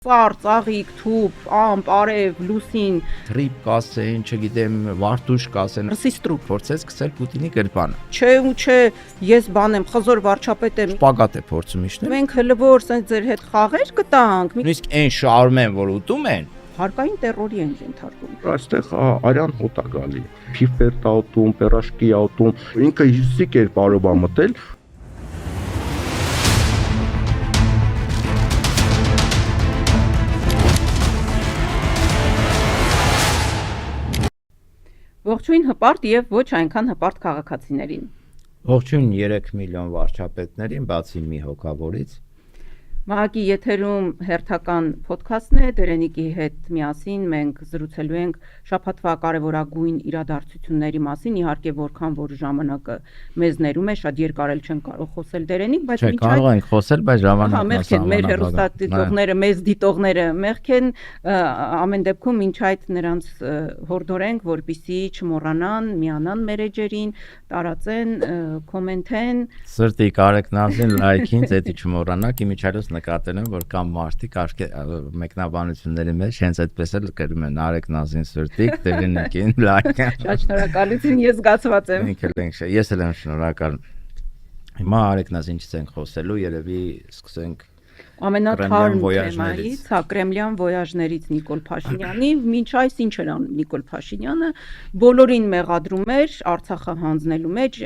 Ծառ, ծաղիկ, թուփ, ամպ, արև, լուսին, թրիպ կասեն, չգիտեմ, վարդուշ կասեն, ռսիստրուկ, փորձեց սկսել Պուտինի գրպանը։ Չէ ու չէ, ես բան եմ, խզոր վարչապետ եմ։ Շպագատ է փորձում իշնել։ Մենք հələ որ սենց ձեր հետ խաղեր կտանք։ Նույնիսկ այն շարում են, որ ուտում են, Հարկային տերորի են ենթարկում։ Այստեղ արյան հոտ է գալի։ Փիֆերտ ալտում, պերաշկի ալտում, ինքը հիսի կերպարով է մտել։ Ողջույն հպարտ եւ ոչ այնքան հպարտ քաղաքացիներին։ ողջույն 3 միլիոն վարչապետներին, բացի մի հոգավորից։ Մահակի եթերում հերթական ոդքասթն է, Դերենիկի հետ միասին մենք զրուցելու ենք շաբաթվա կարևորագույն իրադարձությունների մասին, իհարկե որքան որ ժամանակը մեզ ներում է, շատ երկար չեն կարող խոսել Դերենիկ, բայց Չէ, կարող ենք խոսել, բայց ժամանակը մեղք են մեր հեռուստադիտողները, մեզ դիտողները մեղք են, ամեն դեպքում մինչ այդ նրանց հորդորենք, որպեսզի չմոռանան, միանան մեր էջերին, տարածեն, կոմենտեն։ Սրտի կարեկնազին լայքին, դեպի չմոռանաք, իմիջիայլոց նկատել եմ, որ կամ մարդիկ մեկնաբանությունների մեջ հենց այդպես էլ գրում են Արեգ Նազին սրտիկ, Դերենիկին լայք։ Շատ շնորհակալություն, ես զգացված եմ։ Ես էլ եմ շնորհակալ։ Հիմա Արեգ Նազինից ենք խոսելու, երևի սկսենք ամենաթարմ թեմայից, Կրեմլյան վոյաժներից Նիկոլ Փաշինյանի, մինչ այս ինչ էր անում Նիկոլ Փաշինյանը, բոլորին մեղադրում էր Արցախը հանձնելու մեջ,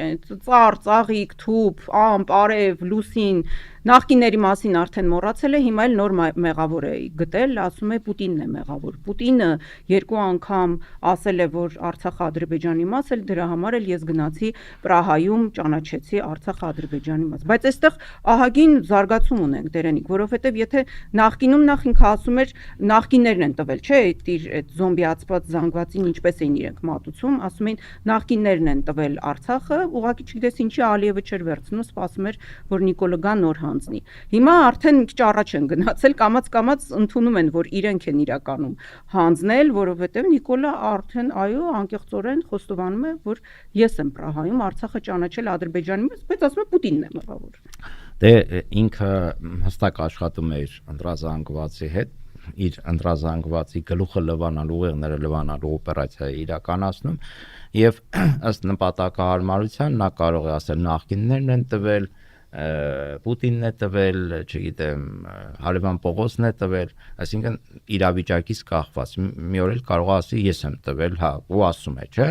ծառ, ծաղիկ, թուփ, ամպ, արև, լուսին, նախկինների մասին արդեն մոռացել է, հիմա էլ նոր մեղավոր է գտել, ասում է Պուտինն է մեղավոր։ Պուտինը երկու անգամ ասել է, որ Արցախը Ադրբեջանի մաս է, դրա համար էլ ես գնացի Պրահայում ճանաչեցի Արցախը Ադրբեջանի մաս։ Բայց այստեղ ահագին զարգացում ունենք Դերենիկ, որովհետև եթե նախկինում նախ ինքը ասում էր նախկիններն են տվել, չէ, այդ զոմբիացված զանգվածին ինչպես էին իրենք մատուցում, ասում էին նախկիններն են տվել Արցախը, ուղղակի չգիտես ինչի Ալիևը չէր վերցնում, սպասում էր, որ Նիկոլը գա նոր հանձնի։ Հիմա արդեն մի քիչ առաջ են գնացել, կամաց ընդունում են, որ իրենք են իրականում հանձնել, որովհետև Նիկոլը արդեն այո, անկեղծորեն խոստովանում է, որ ես եմ Պրահայում Արցախը ճանաչել Ադրբեջանի մեջ, բայց ասում է Պուտինն է մեղավոր։ Դե ինքը հստակ աշխատում է իր անդրազանգվածի հետ, իր անդրազանգվածի գլուխը լվանալու, ուղեղները լվանալու օպերացիա իրականացնում եւ ըստ նպատակահարմարության նա կարող է ասել նախկիններն են տվել, Պուտինն է տվել, չգիտեմ, Հարևան Պողոսն է տվել, այսինքն իրավիճակից կախված։ Մի օր էլ կարող է ասի ես եմ տվել, հա, ու ասում է, չէ,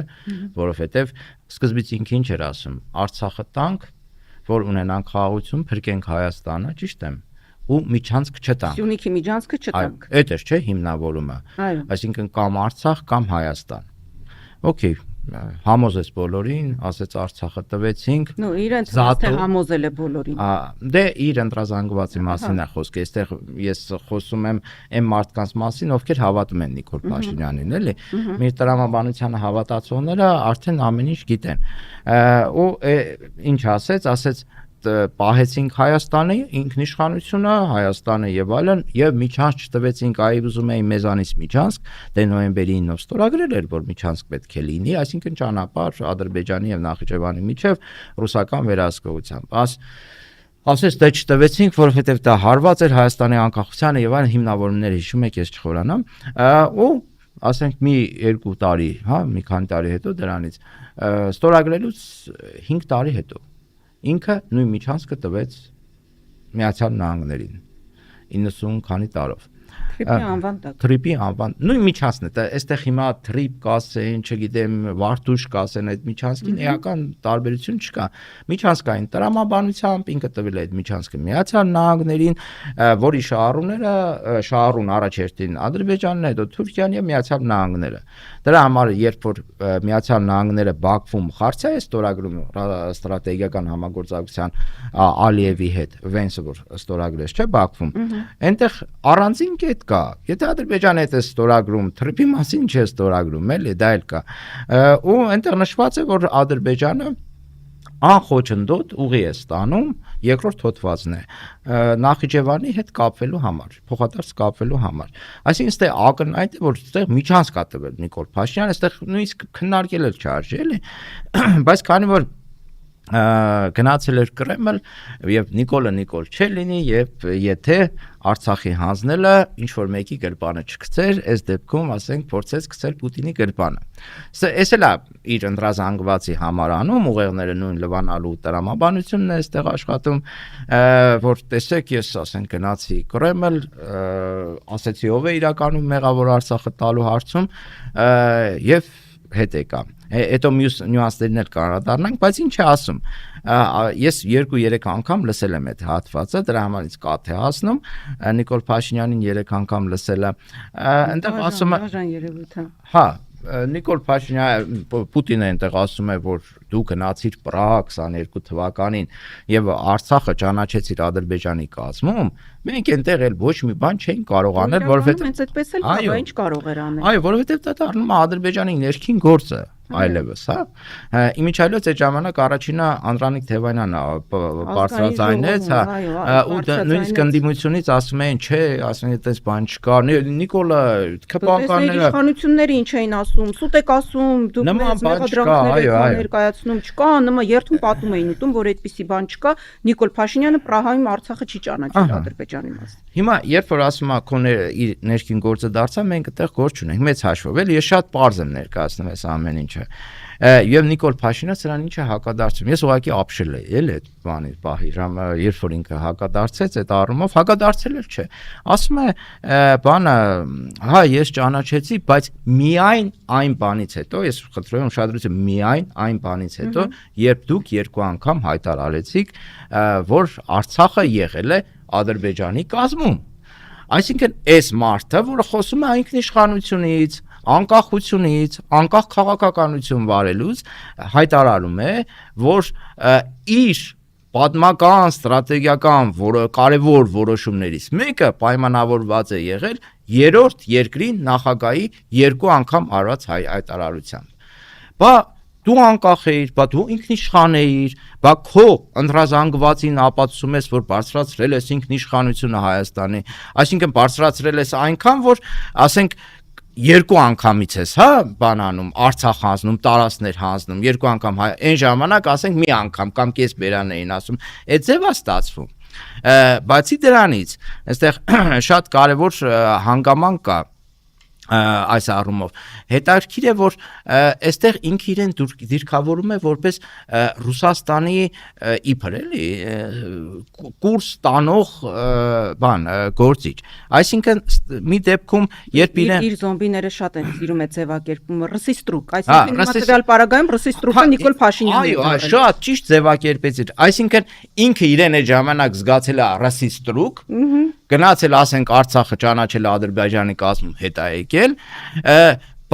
որովհետեւ սկզբից ինքը ինչ էր ասում, Արցախը տանք, որ ունենանք խաղաղություն, փրկենք Հայաստանը, ճիշտ եմ, ու միջանցք չտանք։ Սյունիքի միջանցքը չտանք։ Այդ է, չէ, հիմնավորումը։ Այսինքն կամ Արցախ, կամ Հայաստան։ Okay, համոզեց բոլորին, ասեց Արցախը տվեցինք։ Նո, իրենց թե համոզել է բոլորին։ Դե իր ընտրազանգվածի մասին է խոսքը, այստեղ ես խոսում եմ այն մարդկանց մասին, ովքեր հավատում են Նիկոլ Փաշինյանին, էլի։ Մեր տրամաբանությանը հավատացողները արդեն ամեն ինչ գիտեն։ Ու ինչ ասեց պահեցինք Հայաստանը, ինքնիշխանությունը, Հայաստանը եւ այլն, եւ միջանցք չտվեցինք, այ ուզում էին մեզանից միջանցք, դե նոյեմբերի 9-ով ստորագրել էր, որ միջանցք պետք է լինի, այսինքն ճանապարհ Ադրբեջանի եւ Նախիջևանի միջև ռուսական վերահսկողությամբ։ Ասես դե չտվեցինք, որովհետեւ դա հարված էր Հայաստանի անկախությանը եւ այլն հիմնավորումները հիշում եք, ես չխորանամ, ու ասենք մի 2 տարի, հա, մի քանի տարի հետո դրանից ստորագրելուց 5 տարի հետո ինքը նույն միջանցքը տվեց Միացյալ Նահանգներին 90 քանի տարով։ Թրիպի անվան, նույն միջանցն է, այստեղ հիմա թրիպ կասեն, չգիտեմ, վարդուշ կասեն, այդ միջանցքին էական տարբերություն չկա։ Միջանցքային տրամաբանությամբ ինքը տվել է այդ միջանցքը Միացյալ Նահանգներին, որի շահառուն առաջերտին Ադրբեջանն է, հետո Թուրքիան եւ Միացյալ Նահանգները։ Դրա համար երբ որ Միացյալ Նահանգները Բաքվում խարցա է ստորագրում ստրատեգիական համագործակցության Ալիևի հետ, Վենսը որ ստորագրեց, չէ, Բաքվում, այնտեղ առանձին կետ կա։ Եթե Ադրբեջանը այդ է ստորագրում, թրիպի մասին չէ ստորագրում, էլի, դա էլ կա։ Ու այնտեղ նշված է, որ Ադրբեջանը անխոչնդոտ ուղի է ստանում, երկրորդ հոդվածն է Նախիջևանի հետ կապվելու համար, փոխադարձ կապվելու համար։ Այսինքն այստեղ ակնհայտ է, որ այստեղ միջանցք կա տվել Նիկոլ Փաշինյանը, այստեղ նույնիսկ քննարկել էլ չարժի, էլի։ Բայց քանի որ գնացել էր Կրեմլ եւ Նիկոլ չէ լինի եւ եթե Արցախի հանձնելը ինչ որ մեկի գրպանը չգցեր, այս դեպքում ասենք փորձեց գցել Պուտինի գրպանը։ Էս էլ է իր ընդրազանգվածի համարանում, ուղեղները նույն լվանալու տրամաբանությունն է այստեղ աշխատում, որ տեսեք ես ասենք գնացի Կրեմլ, ասեցի ով է իրականում մեղավոր Արցախը տալու հարցում եւ հետ եկա։ Հետո մյուս նյուանսերին էլ կանդրադառնանք, բայց ինչ է ասում։ Ես 2-3 անգամ լսել եմ այդ հատվածը, դրա համար ինձ կաթ է հասնում։ Նիկոլ Փաշինյանին 3 անգամ լսել եմ։ Այնտեղ ասում է, հա, Նիկոլ Փաշինյանը Պուտինը այնտեղ ասում է, որ դու գնացիր Պրահա 22 թվականին եւ Արցախը ճանաչեցիր Ադրբեջանի կազմում, մենք այնտեղ էլ ոչ մի բան չէին կարող անել, որովհետեւ հենց այդպես էլ բա ինչ կարող էր անել։ Այո, որովհետեւ դա դառնում է Ադրբեջանի ներքին գործը այլևս, հա։ Իմիջիայլոց այդ ժամանակ առաջինը Անդրանիկ Թևանյանը բարձրաձայնեց, հա, ու նույնիսկ ընդդիմությունից ասում էին, չէ, ասում են այդպես բան չկա։ Նիկոլը քպականները իշխանությունները ինչ էին ասում, սուտ եք ասում, դուք մեծ մեղադրանքներ եք ներկայացնում, չկա, նման երթում պատում էին ուտում, որ այդպիսի բան չկա։ Նիկոլ Փաշինյանը Պրահայում Արցախը չի ճանաչել Ադրբեջանի մասին։ Հիմա երբ որ ասում է քո իր ներքին գործը դարձա, մենք այդտեղ գործ չունենք, մեծ հաշվով, էլի ես շատ պարզ եմ ներկայացնում այս ամեն ինչը։ Եվ Նիկոլ Փաշինյանը սրան ինչ է հակադարձում։ Ես ուղղակի ապշել եմ էլ այդ բանի պահի ժամը, երբ որ ինքը հակադարձեց այդ առումով, հակադարձել էլ չէ։ Ասում է բանը, հա, ես ճանաչեցի, բայց միայն այն բանից հետո, ես խնդրում եմ ուշադրություն, միայն այն բանից հետո, երբ դուք 2 անգամ հայտարարեցիք, որ Արցախը եղել է Ադրբեջանի կազմում։ Այսինքն այս մարդը, որը խոսում է ինքնիշխանությունից, անկախությունից, անկախ քաղաքականություն վարելուց, հայտարարում է, որ իր պատմական, ստրատեգիական կարևոր որոշումներից մեկը պայմանավորված է եղել երրորդ երկրի նախագահի 2 անգամ արված հայտարարությամբ։ Բա դու անկախ էիր, բա դու ինքնիշխան էիր, բա քո ընդրազանգվածին ապացուցում ես, որ բարձրացրել ես ինքնիշխանությունը Հայաստանի, այսինքն բարձրացրել ես այնքան, որ ասենք 2 անգամից ես, հա, բանանում, Արցախ հանձնում, տարածքներ հանձնում, 2 անգամ այն ժամանակ ասենք մի անգամ կամ կես բերան էին ասում, այդ ձև է ստացվում։ Բացի դրանից, այստեղ շատ կարևոր հանգամանք կա այս առումով։ Հետաքրքիր է, որ այստեղ ինքը իրեն դիրքավորում է որպես Ռուսաստանի իբր էլի կուրս տանող բան գործիչ։ Այսինքն մի դեպքում երբ իր զոմբիները շատ են սիրում այդ ձևակերպումը ռսիստրուկ, այսինքն մատերիալ պարագայում ռսիստրուկը Նիկոլ Փաշինյանն է։ Այո, շատ ճիշտ ձևակերպեցիր։ Այսինքն ինքը իրեն այդ ժամանակ զգացել է ռսիստրուկ, գնացել ասենք Արցախը ճանաչել Ադրբեջանի կազմում հետ է եկել,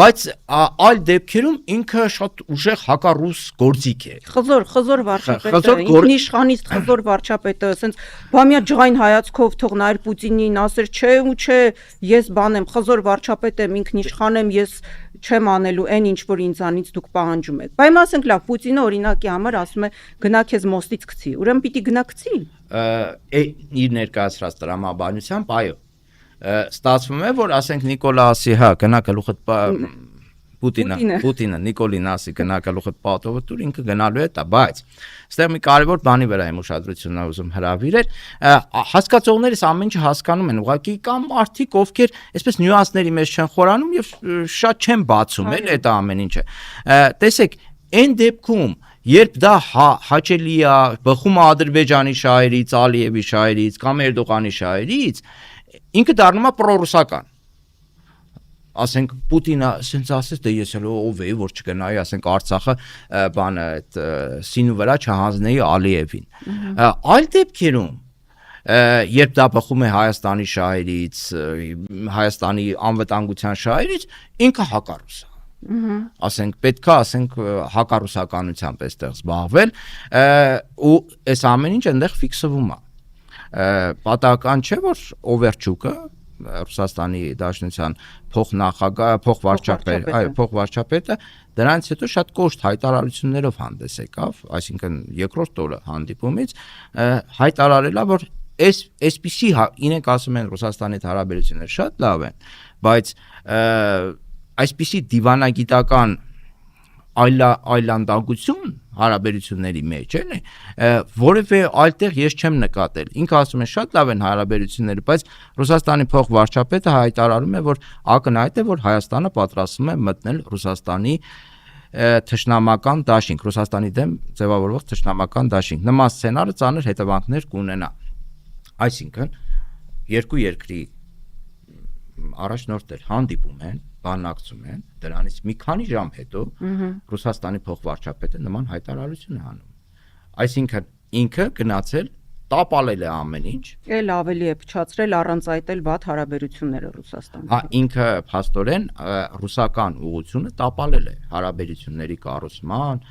բայց այլ դեպքերում ինքը շատ ուժեղ հակառուս գործիք է։ Խզոր վարչապետը, ինքնիշխանիստ խզոր վարչապետը, ասենց բամյա ջղային հայացքով թող նայր Պուտինին, ասեր չէ ու չէ, ես բան եմ, խզոր վարչապետ եմ, ինքնիշխան եմ, ես չեմ անելու այն ինչ որ ինձանից դուք պահանջում եք։ Բայց ասենք լավ, Պուտինը օրինակի համար ասում է գնա քեզ մոստից գցի, ուրեմն պիտի գնա գցի։ Իր ներկայացրած տրամաբանությամբ, այո, ստացվում է, որ ասենք Նիկոլը ասի, հա, գնա գլուխդ Պուտինը Նիկոլին ասի գնա գլուխդ պատովը դուր, ինքը գնալու է դա, բայց այստեղ մի կարևոր բանի վրա եմ ուշադրությունն ուզում հրավիրել, հասկացողներս ամեն ինչ հասկանում են, ուղղակի կամ մարդիկ, ովքեր այսպես նյուանսների մեջ չեն խորանում եւ շատ չեն բացում էլ այդ ամեն ինչը։ Տեսեք, այն դեպքում երբ դա հաճելի է, բխում է Ադրբեջանի շահերից, Ալիևի շահերից կամ Էրդողանի շահերից, ինքը դառնում է պրոռուսական։ Ասենք Պուտինը ասենց ասես, դե ես էլ ով էի, որ չգնայի, ասենք Արցախը բանը այդ սինու վրա չհանձնեի Ալիևին։ Այլ դեպքերում, երբ դա բխում է Հայաստանի շահերից, Հայաստանի անվտանգության շահերից, ինքը հակառուս է։ Ասենք պետքա ասենք հակառուսականությամբ այստեղ զբաղվել ու այս ամեն ինչ այնտեղ ֆիքսվում է։ Պատահական չէ, որ Օվերչուկը Ռուսաստանի Դաշնության փոխվարչապետը դրանից հետո շատ կոշտ հայտարարություններով հանդես եկավ, այսինքն երկրորդ օրը հանդիպումից հայտարարելա, որ այսպիսի իրենք ասում են Ռուսաստանի հարաբերությունները շատ լավ են, բայց այսպիսի դիվանագիտական այլանդակություն հարաբերությունների մեջ, էլի, որևէ այլտեղ ես չեմ նկատել։ Ինքը ասում է շատ լավ են հարաբերությունները, բայց Ռուսաստանի փոխվարչապետը հայտարարում է, որ ակնհայտ է, որ Հայաստանը պատրաստվում է մտնել Ռուսաստանի թշնամական դաշինք, Ռուսաստանի դեմ ձևավորվող թշնամական դաշինք։ Նման սցենարը ծանր հետևանքներ կունենա։ Այսինքն երկու երկրի առաջնորդներ հանդիպում են, բանակցում են, դրանից մի քանի ժամ հետո Ռուսաստանի փոխվարչապետը նման հայտարարություն է անում։ Այսինքն ինքը գնացել տապալել է ամեն ինչ, էլ ավելի է փչացրել առանց այդ էլ վատ հարաբերությունները Ռուսաստանի։ Ինքը փաստորեն ռուսական ուղղությունը տապալել է հարաբերությունների կառուցման,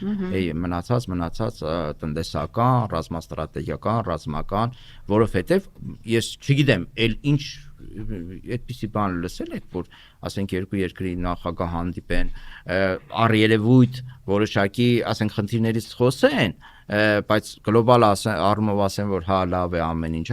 մնացած տնտեսական, ռազմաստրատեգիական, ռազմական, որովհետև ես չգիտեմ, էլ ինչ այդպիսի բան լսել եք, որ ասենք երկու երկրի նախագահ հանդիպեն, առերևույթ որոշակի, ասենք խնդիրներից խոսեն, բայց գլոբալ առումով ասեն, որ հա լավ է ամեն ինչ,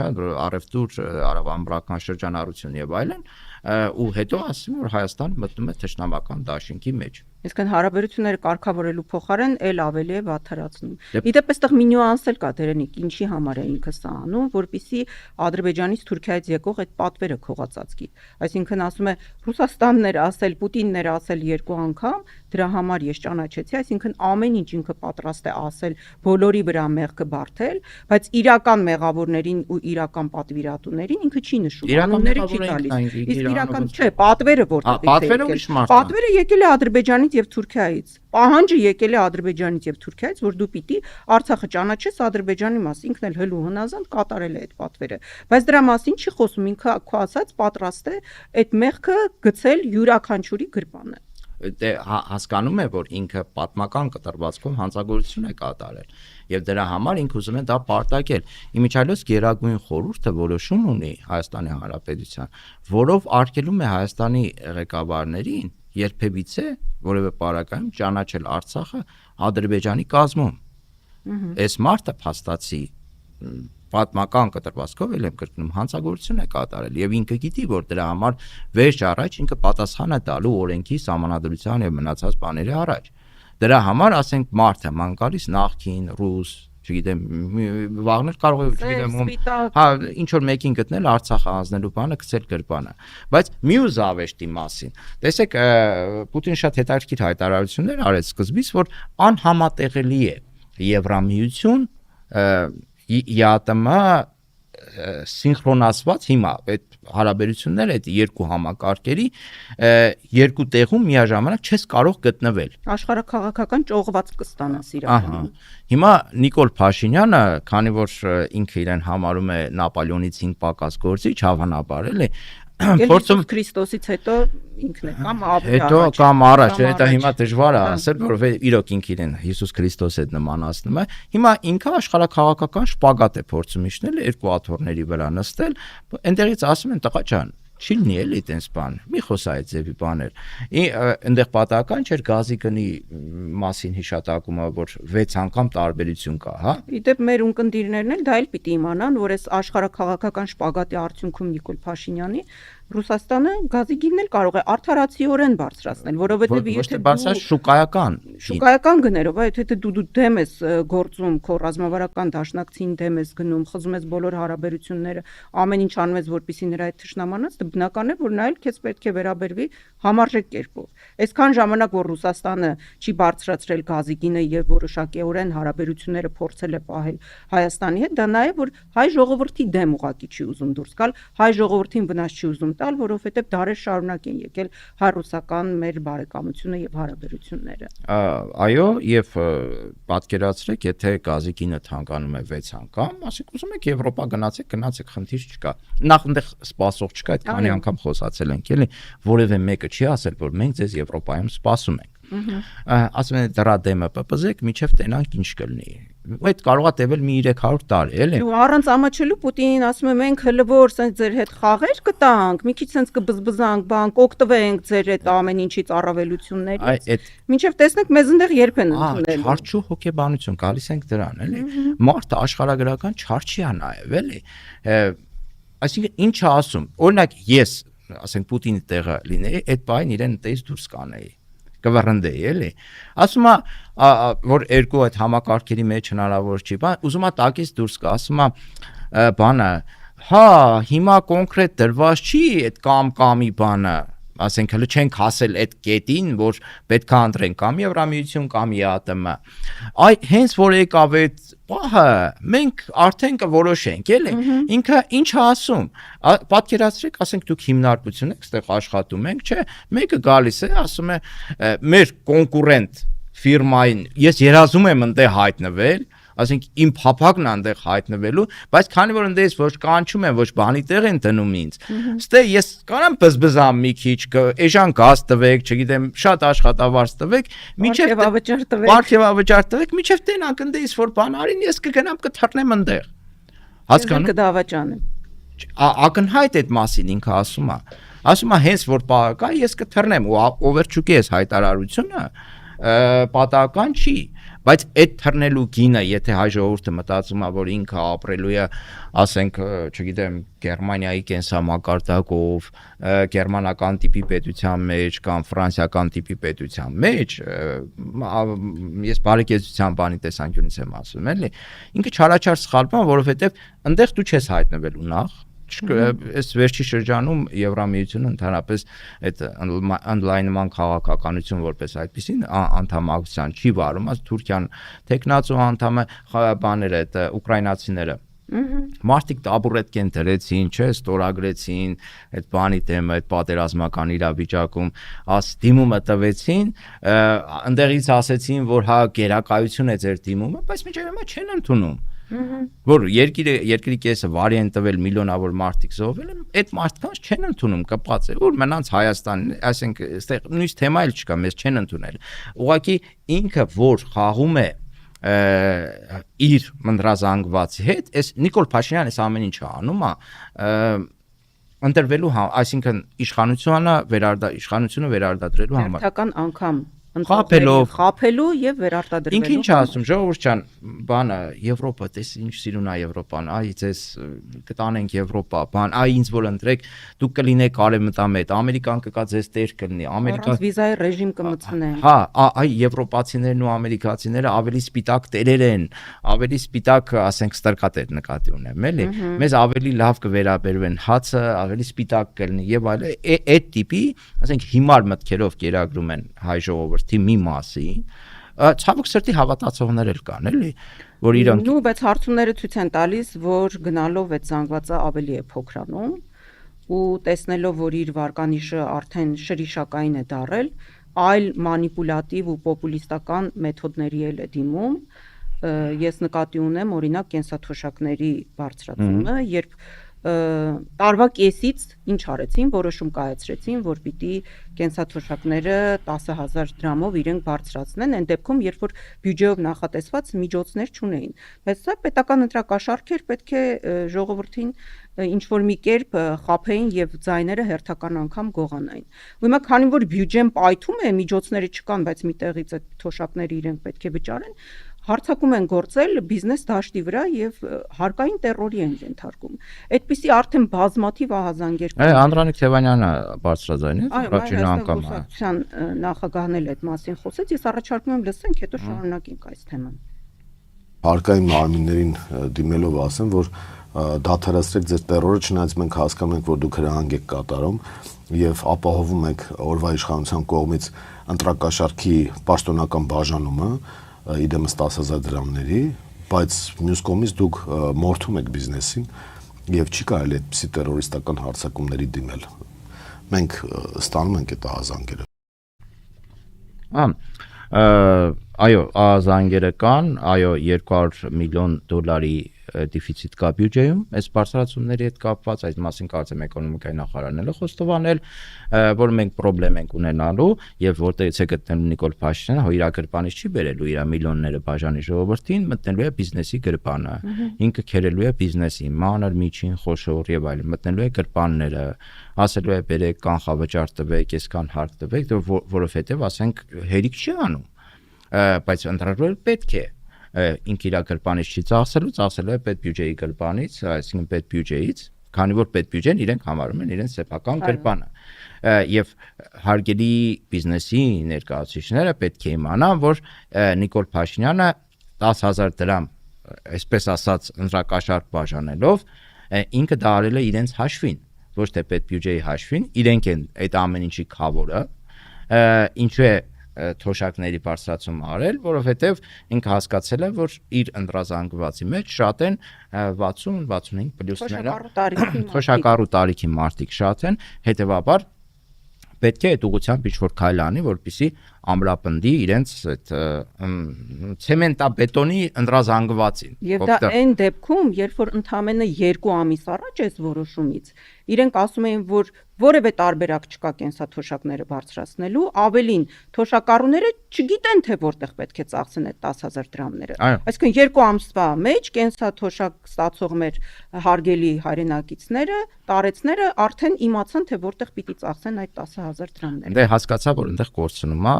առևտուր, արաբա-ամերիկյան շրջանառություն եւ այլն, ու հետո ասում որ Հայաստանը մտնում է թշնամական դաշինքի մեջ։ Այսինքն հարաբերությունները կարգավորելու փոխարեն էլ ավելի է վատթարացնում։ Իդեպ այստեղ մի նյուանս էլ կա, դերենիկ, ինչի համար է ինքը սա անում, որպեսզի Ադրբեջանից Թուրքիայից եկող այդ պատվերը քողածածկի։ Այսինքն ասում է Ռուսաստանն էր ասել, Պուտինն էր ասել երկու անգամ, դրա համար ես ճանաչեցի, այսինքն ամեն ինչ ինքը պատրաստ է ասել, բոլորի վրա մեղքը բարթել, բայց իրական մեղավորներին ու իրական պատվիրատուներին ինքը չի նշում, անունները չի տալիս։ Իսկ իրական չէ, պատվերը որտեղից է եկել։ Պատվերը եկել է Ադրբեջանից եւ Թուրքիայից։ Պահանջը եկել է Ադրբեջանից եւ Թուրքիայից, որ դու պիտի Արցախը ճանաչես Ադրբեջանի մասին, ինքն էլ հլու հնազանդ կատարել է այդ պատվերը։ Բայց դրա մասին չի խոսում, ինքը քո ասած պատրաստ է այդ մեղքը գցել յուրաքանչյուրի գրպանը։ Դե հասկանում է, որ ինքը պատմական կտրվածքով հանցագործություն է կատարել եւ դրա համար ինքը ուզում է դա պարտակել։ Իմիջիայլոց Գերագույն խորհուրդը որոշում ունի Հայաստանի Հանրապետության, որով արգելում է Հայաստանի ղեկավարներին երբևիցե որևէ պարագայում ճանաչել Արցախը Ադրբեջանի կազմում։ Այս մարդը փաստացի պատմական կտրվածքով էլ եմ կրկնում հանցագործություն է կատարել եւ ինքը գիտի որ դրա համար վերջ առաջ ինքը պատասխան է տալու օրենքի սահմանադրության եւ մնացած բաների առաջ դրա համար ասենք մարդը ման գալիս նախքին ռուս չգիտեմ վաղներ կարող է չգիտեմ հա ինչ որ մեկին գտնել Արցախը հանձնելու բանը գցել գրպանը բայց մյուս ավեշտի մասին տեսեք Պուտինը շատ հետաքրքիր հայտարարություններ արեց սկզբից որ անհամատեղելի է Եվրամիություն ԵԱՏՄ սինխրոնացված հիմա այդ հարաբերությունները այդ երկու համակարգերի երկու տեղում միաժամանակ չես կարող գտնվել աշխարհաքաղաքական ճողված կստանաս իրականում հիմա Նիկոլ Փաշինյանը քանի որ ինքը իրեն համարում է Նապոլեոնից 5 պակաս գործիչ հավանաբար էլի Փորձում Քրիստոսից հետո ինքն է կամ ավելի հետո կամ առաջ դա հիմա դժվար է ասել որովհետեւ իրոք ինքն իրեն Հիսուս Քրիստոս հետ նմանացնում է հիմա ինքը աշխարհաքաղաքական շպագատ է փորձում իջնել երկու աթոռների վրա նստել այնտեղից ասում են տղա ջան չի լինի էլի այդպես բան մի խոսա այդ ձևի բաներ այնտեղ պատահական չէր գազի գնի մասին հիշատակումը որ 6 անգամ տարբերություն կա հա իդեպ մեր ունկնդիրներն էլ դա էլ պիտի իմանան որ այս աշխարհաքաղաքական շպագատի արդյունքում Նիկոլ Փաշինյանի Ռուսաստանը գազի գինն էլ կարող է արդարացիորեն բարձրացնել, որովհետև եթե շուկայական գներով, այդ եթե դու դեմ ես գործում, քո ռազմավարական դաշնակցին դեմ ես գնում, խզում ես բոլոր հարաբերությունները, ամեն ինչ անում ես, որպեսզի նրա այդ թշնամանաց, բնական է, որ նա էլ քեզ պետք է վերաբերվի համարժեք կերպով։ Այսքան ժամանակ որ Ռուսաստանը չի բարձրացրել գազի գինը եւ որոշակիորեն հարաբերությունները փորձել է պահել Հայաստանի հետ, դա նաեւ որ հայ ժողովրդի դեմ ուղակի չի ուզում դուրս գալ, հայ ժողովրդին վնաս չի ուզում տալ, որովհետև դարեր շարունակ են եկել հայ-ռուսական մեր բարեկամությունը եւ հարաբերությունները։ Այո, եւ պատկերացրեք, եթե գազի գինը թանկանում է 6 անգամ, ասենք ուզում եք Եվրոպա գնացեք, խնդիր չկա։ Նախ այնտեղ սպասող չկա, այդ քանի անգամ խոսացել ենք, էլի, որևէ մեկը չի ասել, որ մենք ձեզ Եվրոպայում սպասում ենք։ Ասում են դրա դեմը պպզեք, միջև տենանք ինչ կլինի։ Այդ կարող է տևել մի 300 տարի, էլի։ Ու առանց ամաչելու Պուտինին ասում է մենք հլվոր սենց ձեր հետ խաղեր կտանք, մի քիչ սենց կբզբզանք, բանկ օգտվենք ձեր այդ ամեն ինչից առավելություններից։ Մինչև տեսնենք մեզ այնտեղ երբ են ընդունելու։ Չարչու հոգեբանություն, գալիս ենք դրան, էլի։ Մարդը աշխարհագրական չարչի է նաև, էլի։ Այսինքն ինչ է ասում։ Օրինակ ես, ասենք Պուտինի տեղը լինեի, այդ բանը իրեն տես դուրս կանեի։ կվռնդեի, էլի։ Ասում է, որ երկու այդ համակարգերի մեջ հնարավոր չի, ուզում է տակից դուրս գա, ասում է, բանը, հա, հիմա կոնկրետ դրված չի այդ կամ-կամի բանը, ասենք հələ չենք հասել այդ կետին, որ պետք է ընտրենք կամ Եվրամիություն կամ ԵԱՏՄ։ Այ հենց որ եկավ այդ պահը, մենք արդեն կորոշենք, էլի։ Ինքը ինչ է ասում։ Պատկերացրեք, ասենք դուք հիմնարկություն եք, այդտեղ աշխատում ենք, չէ՞, մեկը գալիս է, ասում է, մեր կոնկուրենտ ֆիրմային, ես երազում եմ ընդ հայտնվել, ասենք իմ փափակն այնտեղ հայտնվելու, բայց քանի որ ընդես ոչ կանչում են, ոչ բանի տեղ են դնում ինձ։ Ստե ես կարամ բզբզամ մի քիչ, էժան գազ տվեք, չգիտեմ, շատ աշխատավարձ տվեք, միջև ապարքեվավճար տվեք, միջև տենանք ընդես որ բան արին, ես կգնամ կթռնեմ այնտեղ։ Հասկանում եք կդավաճանեմ։ Ակնհայտ այդ մասին ինքը ասում է հենց որ պահը կա, ես կթռնեմ ու օվերչուկի էս հայտարարությունը պատահական չի, բայց այդ թռնելու գինը, եթե հայ ժողովուրդը մտածում է, որ ինքը ապրելու է, ասենք, չգիտեմ, Գերմանիայի կենսամակարդակով, գերմանական տիպի պետության մեջ կամ ֆրանսիական տիպի պետության մեջ, ես բարեկեցության բանի տեսանկյունից եմ ասում, էլի, ինքը չարաչար սխալվում է, որովհետև այնտեղ դու չես հայտնվելու նախ այս վերջի շրջանում Եվրամիությունը ընդհանրապես այդ ընդլայնման քաղաքականություն որպես այդպեսին անդամակցության չի վարում, ասես Թուրքիան տեխնացու անդամը բաները այդ ուկրաինացիները մարդիկ տաբուրետք են դրեցին, չէ, ստորագրեցին այդ բանի դեմը, այդ պատերազմական իրավիճակում, դիմումը տվեցին, ընդեղից ասեցին, որ հա գերակայություն է ձեր դիմումը, բայց միջև հիմա չեն ընդունում։ Որ երկրի կեսը վարի են տվել միլիոնավոր մարդիկ զոհվել են, այդ մարդկանց չեն ընդունում, կպած է, որ մնանց Հայաստան, ասենք, այստեղ նույնիսկ թեմա էլ չկա, մեզ չեն ընդունել։ Ուղղակի ինքը որ խաղում է իր մնդրազանգվածի հետ, այս Նիկոլ Փաշինյանը այս ամեն ինչը անում է, ընտրվելու, այսինքն իշխանությունը վերարտադրելու համար։ Հերթական անգամ խափելու եւ վերարտադրվելու։ Ինքը ինչ ասում, ժողովուրդ ջան, բանը Եվրոպա, տես ինչ սիրուն է Եվրոպան, այ ձեզ կտանենք Եվրոպա, բան, այ ինձ որ ընտրեք, դուք կլինեք արևմտամետ, Ամերիկան կկա ձեզ տեր կլինի, Ամերիկա վիզայի ռեժիմ կմտցնեն։ Հա, այ եվրոպացիներն ու ամերիկացիները ավելի սպիտակ տերեր են, ավելի սպիտակ, ասենք, ստրկատեր նկատի ունեմ, էլի։ Մեզ ավելի լավ կվերաբերվեն, հացը ավելի սպիտակ կլինի եւ այլ, այդ տիպի, ասենք, հիմար մտքերով կերակրում են հայ ժողովուրդի մի մասին, ցավոք սրտի հավատացողներ էլ կան, էլի, որ իրանք նու բայց հարցումները ցույց են տալիս, որ գնալով այդ զանգվածը ավելի է փոքրանում ու տեսնելով, որ իր վարկանիշը արդեն շրիշակային է դարել, այլ մանիպուլատիվ ու պոպուլիստական մեթոդների էլ է դիմում, ես նկատի ունեմ օրինակ կենսաթոշակների բարձրացումը, երբ տարվա կեսից ինչ արեցին, որոշում կայացրեցին, որ պիտի կենսաթոշակները 10,000 դրամով իրենք բարձրացնեն, այն դեպքում, երբ որ բյուջեով նախատեսված միջոցներ չունեին։ Բայց սա պետական ընտրակաշառք էր, պետք է ժողովրդին ինչ որ մի կերպ խափեին եւ ձայները հերթական անգամ գողանային։ Ու հիմա քանի որ բյուջեն պայթում է, միջոցները չկան, բայց միտեղից այդ թոշակները իրենք պետք է վճարեն, հարցակում են գործել բիզնես դաշտի վրա եւ հարկային տերորի են ենթարկում։ Այդպիսի արդեն բազմաթիվ ահազանգեր կան։ Անդրանիկ Թևանյանը բարձրաձայն է, առաջին անգամ է։ Նախագահն էլ այդ մասին խոսեց, ես առաջարկում եմ լսենք, հետո շարունակենք այս թեման։ Հարկային մարմիններին դիմելով ասեմ, որ դադարեցրեք ձեր տերորը, չնայած մենք հասկանում ենք, որ դուք հրահանգ եք կատարում եւ ապահովում եք օրվա իշխանության կողմից ընտրակաշառքի պաշտոնական բաժանումը իդեմս 10,000 դրամների, բայց մյուս կողմից դուք մորթում եք բիզնեսին եւ չի կարելի այդպիսի տերորիստական հարձակումների դիմել։ Մենք ստանում ենք այդ ահազանգերը։ Այո, ահազանգերը կան, այո, 200 միլիոն դոլարի դեֆիցիտ կա բյուջեում, այս բարձրացումների հետ կապված, այդ մասին կարծեմ էկոնոմիկայի նախարարն էլ խոստովանել, որ մենք խնդրեմ ենք ունենալու եւ որտեղից է գտնելու Նիկոլ Փաշինյանը, հո իր գրպանից չի բերելու իր միլիոնները բաժանի ժողովրդին, մտնելու է բիզնեսի գրպանը, ինքը քերելու է բիզնեսի, մանր, միջին, խոշոր եւ այլն, մտնելու է գրպանները, ասելու է բերեք կանխավճար տվեք, այսքան հարկ տվեք, որովհետեւ ասենք հերիք չի անում, բայց ընտրել պետք է ինք իր գրպանից չի ծախսելու է պետ բյուջեի գրպանից, այսինքն պետ բյուջեից քանի որ պետբյուջեն իրենք համարում են իրենց սեփական գրպանը։ Եվ հարգելի բիզնեսի ներկայացուցիչները պետք է իմանան, որ Նիկոլ Փաշինյանը 10,000 դրամ, այսպես ասած, ընտրակաշառք բաժանելով, ինքը դա արել է իրենց հաշվին, ոչ թե պետբյուջեի հաշվին, իրենք են այդ ամեն ինչի քավորը, ինչու է թոշակների բարձրացում արել, որովհետև ինքը հասկացել է, որ իր ընտրազանգվածի մեջ շատ են 60-65 պլյուսները, թոշակառու տարիքի մարդիկ շատ են, հետևաբար պետք է այդ ուղղությամբ ինչ-որ քայլ անի, որպեսզի ամրապնդի իրենց այդ ցեմենտաբետոնի ընտրազանգվածին։ Եվ դա այն դեպքում, երբ որ ընդամենը 2 ամիս առաջ այս որոշումից իրենք ասում էին, որ որևէ տարբերակ չկա կենսաթոշակները բարձրացնելու, ավելին թոշակառուները չգիտեն թե որտեղ պետք է ծախսեն այդ 10,000 դրամները։ Այսինքն 2 ամսվա մեջ կենսաթոշակ ստացող մեր հարգելի հայրենակիցները, տարեցները արդեն իմացան թե որտեղ պիտի ծախսեն այդ 10,000 դրամները։ Դե հասկացա, որ այնտեղ կորցնում է,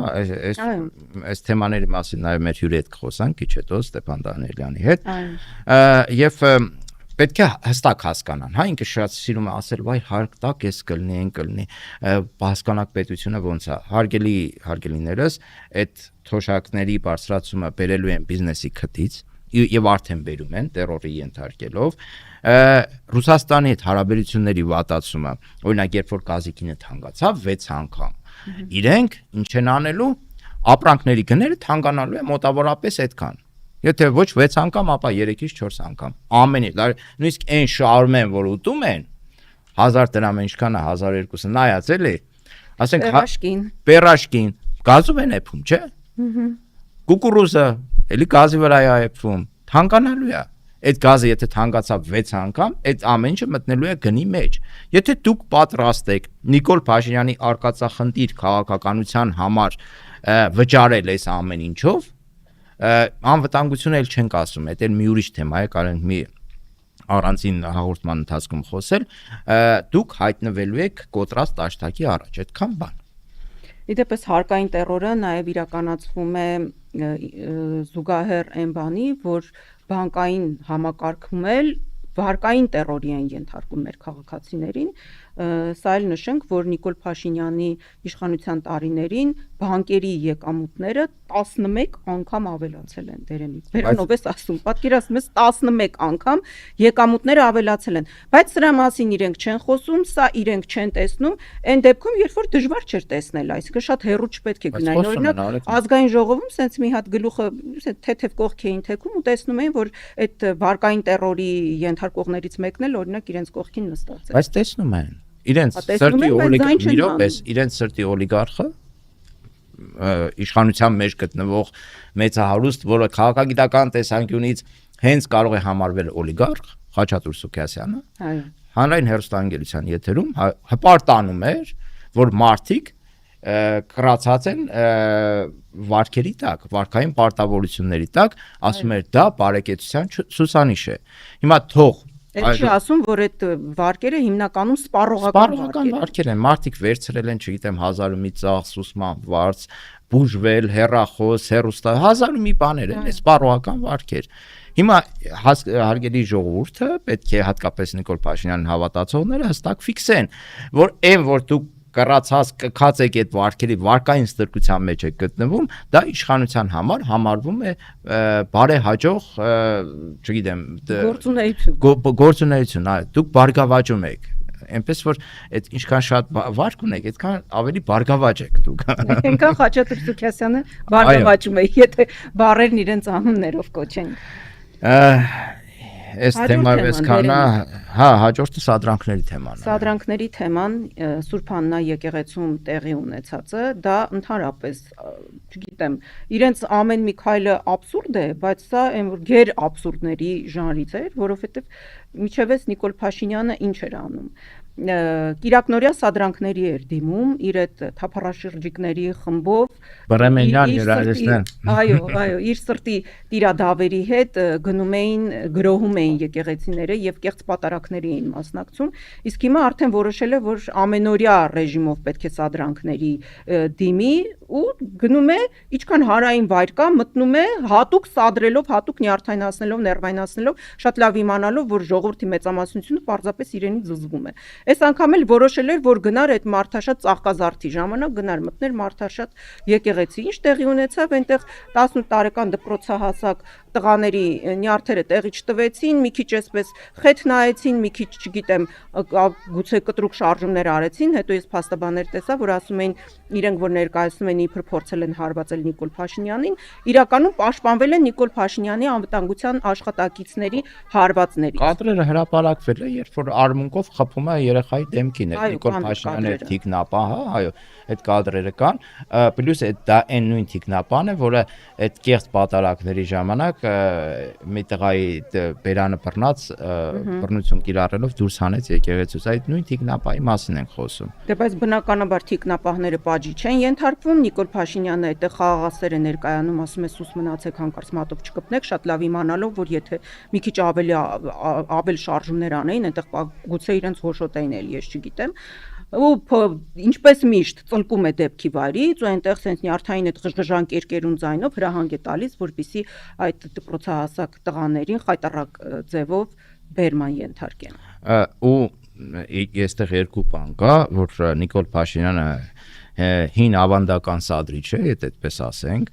այս թեմաների մասին նաև մեր հյուրի հետ կխոսանք քիչ հետո Ստեփան Դանիելյանի հետ։ Եվ պետք է հստակ հասկանան, հա, ինքը շատ սիրում է ասել, վայ հարկ տակ էս կլինի, այն կլինի, հասկանաք պետությունը ոնց է, հարգելիներս, այդ թոշակների բարձրացումը բերելու են բիզնեսի քթից եւ արդեն բերում են տերորի ենթարկելով, Ռուսաստանի հետ հարաբերությունների վատացումը, օրինակ երբ որ գազիկինը թանկացավ 6 անգամ, իրենք ինչ են անելու, ապրանքների գները թանկանալու է մոտավորապես այդքան։ Եթե ոչ 6 անգամ, ապա 3-ից 4 անգամ։ Ամեն ինչ, նույնիսկ այն շարմեն, որ ուտում են, 1000 դրամ ինչքան է 1200, նայած էլի, ասենք պերաշկին, գազով են էփում, չէ՞։ Կուկուրուզը, էլի գազի վրա է էփվում, թանկանալու է։ Այդ գազը եթե թանկացավ 6 անգամ, այդ ամեն ինչը մտնելու է գնի մեջ։ Եթե դուք պատրաստ եք Նիկոլ Փաշինյանի արկածախնդիր քաղաքականության համար վճարել այս ամեն ինչով, անվտանգությունը էլ չենք ասում, այդ էլ մի ուրիշ թեմա է, կարող ենք մի առանցին հաղորդման ընթացքում խոսել, դուք հայտնվելու եք կոտրած տաշտակի առաջ, այդքան բան։ Իդեպս հարկային տերորը նաև իրականացվում է զուգահեռ այն բանի, որ բանկային համակարգում էլ հարկային տերորի են ենթարկում մեր քաղաքացիներին, սա էլ նշենք, որ Նիկոլ Փաշինյանի իշխանության տարիներին բանկերի եկամուտները 11 անգամ ավելացել են դերենից։ Բերանով ես ասում, պատկերացնում ես 11 անգամ եկամուտները ավելացել են, բայց սրա մասին իրենք չեն խոսում, սա իրենք չեն տեսնում, այն դեպքում, երբ որ դժվար չէր տեսնել, այսինքն շատ հեռու չպետք է գնային, օրինակ ազգային ժողովում սենց մի հատ գլուխը թեթև կողք էին թեքում ու տեսնում էին, որ այդ վարկային տերորի ենթարկողներից մեկն էլ օրինակ իրենց կողքին նստած է։ Բայց տեսնում են իրենց սրտի օլիգարխը, իրենց սրտի օլիգարխը իշխանության մեջ գտնվող մեծահարուստ, որը քաղաքագիտական տեսանկյունից հենց կարող է համարվել օլիգարխ, Խաչատուր Սուքիասյանը, հանրային հեռուստաընկերության եթերում հպարտանում էր, որ մարդիկ կրացած են վարկերի տակ, վարկային պարտավորությունների տակ, ասում էր դա բարեկեցության ցուցանիշ է։ Հիմա թող Այդ չի ասում, որ այդ վարկերը հիմնականում սպառողական վարկեր են, մարդիկ վերցրել են, չգիտեմ, 1000-ի ծախս, ուսման վարձ, բուժվել, հեռախոս, հեռուստա, 1000-ի բաներ են, սպառողական վարկեր։ Հիմա հարգելի ժողովուրդը պետք է հատկապես Նիկոլ Փաշինյանին հավատացողները հստակ ֆիքսեն, որ այն որ դուք կռացած կքած եք այդ վարկերի վարկային ստրկության մեջ եք գտնվում, դա իշխանության համար համարվում է բարեհաջող, չգիտեմ, գործունեություն, դուք բարգավաճում եք, այնպես որ այդ ինչքան շատ վարկ ունեք, այդքան ավելի բարգավաճ եք դուք։ Այնքան Խաչատուր Սուքիասյանը բարգավաճում է, եթե բառերն իրենց անուններով կոչեն։ Այս թեմայով այսքանը, հա, հաջորդը սադրանքների թեման է։ Սադրանքների թեման Սուրբ Աննա եկեղեցում տեղի ունեցածը, դա ընդհանրապես, չգիտեմ, իրենց ամեն մի քայլը աբսուրդ է, բայց սա այն որ գեր աբսուրդների ժանրից էր, որովհետև միջևես Նիկոլ Փաշինյանը ինչ էր անում։ Կիրակնորյա սադրանքների էր դիմում իր այդ թափառաշրջիկների խմբով Բրեմենյան երաժիշտներ այո իր սրտի տիրադավերի հետ գնում էին գրոհում էին եկեղեցիները եւ կեղծ պատարակների էին մասնակցում իսկ հիմա արդեն որոշել է որ ամենօրյա ռեժիմով պետք է սադրանքների դիմի ու գնում է ինչքան հարային վայր կա, մտնում է հատուկ սադրելով, հատուկ նյարդայնացնելով, ներվայնացնելով, շատ լավ իմանալով, որ ժողովրդի մեծամասնությունը պարզապես իրենից զզվում է։ Այս անգամ էլ որոշել էր, որ գնար այդ մարդաշատ ծաղկազարդի ժամանակ գնար մտներ մարդաշատ եկեղեցի։ Ինչ տեղի ունեցավ, այնտեղ 18 տարեկան դպրոցահասակ տղաների նյարդերը տեղի չտվեցին, մի քիչ էսպես խեթ նայեցին, մի քիչ, չգիտեմ, գուցե կտրուկ շարժումներ արեցին, հետո ես փաստաբաններ տեսա, որ ասում էին իրենք որ ներկայացնում են իբր փորձել են հարվածել Նիկոլ Փաշինյանին, իրականում պաշտպանվել են Նիկոլ Փաշինյանի անվտանգության աշխատակիցների հարվածներից։ Կադրերը հրապարակվել է, երբ որ արմունկով խփում է երեխայի դեմքին, Նիկոլ Փաշինյանի թիկնապահը, այո, այդ կադրերը կան, պլյուս դա այն նույն թիկնապահն է, որը այդ կեղծ պատարակների ժամանակ մի տղայի բերանը բռնած բռնություն կիրառելով դուրս հանեց եկեղեցուց, այդ նույն թիկնապահի մասին ենք խոսում։ Դե բայց բնականաբար թիկնապահները պատժի չեն ենթարկվում, Նիկոլ Փաշինյանը այդտեղ խաղաղասեր է ներկայանում, ասում է սուս մնացեք հանկարծ մատով չկպնեք, շատ լավ իմանալով, որ եթե մի քիչ ավել շարժումներ անեին, այնտեղ գուցե իրենց հոշոտային էլի, ես չգիտեմ։ Ու ինչպես միշտ ծլկում է դեպքի վայրից ու այնտեղ sense նյարդային այդ ղժղժան կերկերուն ձայնով հրահանգ է տալիս, որպեսզի այդ դպրոցահասակ տղաներին խայտարակ ձևով բերման ենթարկեն։ Ու այստեղ երկու բան կա, որ Նիկոլ Փաշինյանը հին ավանդական սադրիչ է, եթե այդպես ասենք,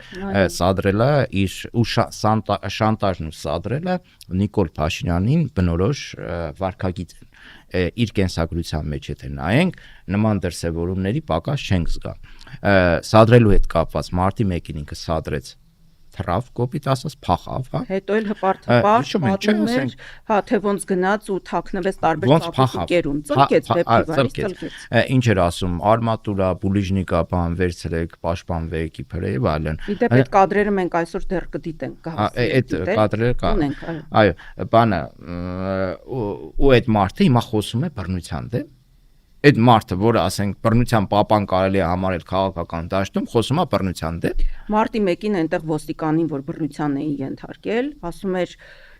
սադրելը իր ու շանտաժն ու սադրելը Նիկոլ Փաշինյանին բնորոշ վարքագիծ իր կենսագրության մեջ եթե նայենք, նման դրսևորումների պակաս չենք զգա։ Սադրելու հետ կապված մարտի 1-ին ինքը սադրեց թրավ, կոպիտ ասած փախավ, հա։ Հետո էլ հպարտ պատմում էր, հա, թե ոնց գնաց ու թաքնվեց տարբեր ծափիկերում, ծլկեց դեպքի վայրից։ Ինչ էր ասում, արմատուրա, բուլիժնիկա, բան վերցրեք, պաշտպանվեք, իբր եւ այլն։ Իդեպ այդ կադրերը մենք այսօր դեռ կդիտենք, այդ կադրերը կա։ Այո, բանը ու այդ մարդը հիմա խոսում է բռնության դեմ։ Այդ մարդը, որը ասենք բռնության պապան կարելի է համարել քաղաքական դաշտում, խոսում է բռնության դեմ։ Մարտի 1-ին այնտեղ ոստիկանին, որ բռնության էին ենթարկել, ասում էր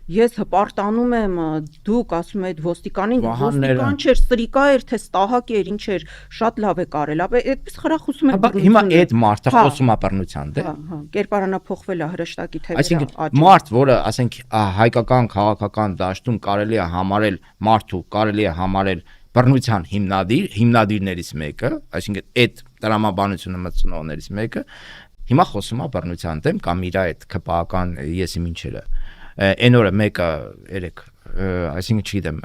ես հպարտանում եմ, դուք ասում եք ոստիկանին, ոստիկան չէր, սրիկա էր, թե ստահակ էր, ինչ էր, շատ լավ է կարել, այդպես խրախուսում են բռնությունը։ Հիմա այդ մարդը խոսում է բռնության դեմ։ Հա, կերպարանափոխվել է հրեշտակի թևերը։ Այսինքն մարդ, որը ասենք հայկական քաղաքական դաշտում կարելի է համարել մարդու, կարելի է համարել բռնության հիմնադիրներից մեկը, այսինքն այդ տրամաբանությունը մտցնողներից մեկը, հիմա խոսում է բռնության դեմ կամ իր այդ քպական եսիմինչերը։ Այն օրը մեկը երեք, այսինքն չգիտեմ,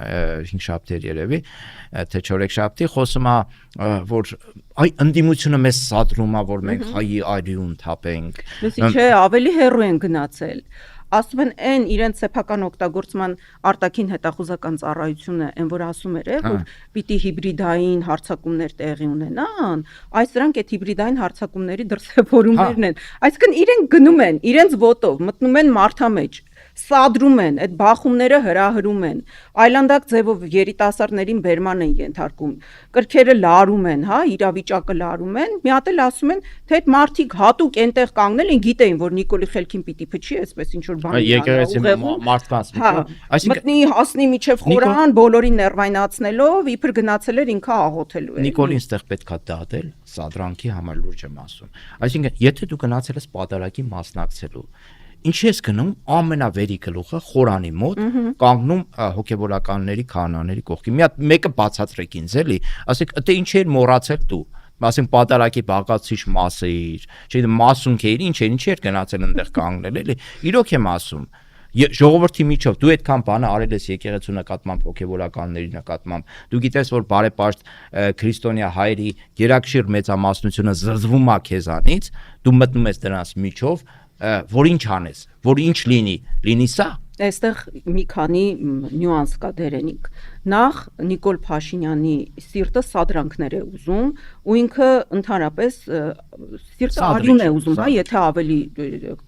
5 շաբթի երևի, թե 4 շաբթի խոսում է, որ այ ընդդիմությունը մեզ սադրում է, որ մենք հայի արյուն թափենք։ Լսի չէ, ավելի հեռու են գնացել։ Ասում են այն իրենց սեփական օգտագործման արտաքին հետախուզական ծառայությունը, այն որ ասում էր, որ պիտի հիբրիդային հարձակումներ տեղի ունենան, այս դրանք այդ հիբրիդային հարձակումների դրսևորումներն են։ Այսինքն իրենք գնում են, իրենց ոտով մտնում են մարդամեջ, սադրում են, այդ բախումները հրահրում են, այլանդակ ձևով երիտասարդներին բերման են ենթարկում, կրքերը լարում են, հա, իրավիճակը լարում են, մի հատ էլ ասում են, թե այդ մարդիկ հատուկ այնտեղ կանգնել են, գիտեին, որ Նիկոլի խելքին պիտի փչի, այսպես ինչ որ բան եկեղեցի մարդկանց, այսինքն մտնի հասնի միջև խորան, բոլորին ներվայնացնելով, իբր գնացել էր ինքը աղոթելու է։ Նիկոլին ստեղ պետքա դատել, սադրանքի համար լուրջ եմ ասում։ Այսինքն, եթե դու գնացել ես պատարակի մասնակցելու, ինչի ես գնում ամենավերի գլուխը խորանի մոտ կանգնում հոգեվորականների քահանաների կողքին։ Մի հատ մեկը բացատրեք ինձ էլի, ասեք, դե ինչ էր մոռացել դու։ Ասենք պատարակի բաղացիչ մասը իր, չէ՞ մասունք էր, ինչ էր գնացել այնտեղ կանգնել էլի։ Իրոք եմ ասում։ Ժողովրդի միջով դու այդքան բանը արել ես եկեղեցու նկատմամբ, հոգեվորականների նկատմամբ։ Դու գիտես, որ բարեպաշտ քրիստոնյա հայերի գերակշիռ մեծամասնությունը զրզվում է քեզանից, դու մտնում ես դրանց միջով, որ ինչ անես, որ ինչ լինի սա։ Այստեղ մի քանի նյուանս կա դերենիկ։ Նախ Նիկոլ Փաշինյանի սիրտը սադրանքներ է ուզում ու ինքը ընդհանրապես սիրտը արյուն է ուզում, հա, եթե ավելի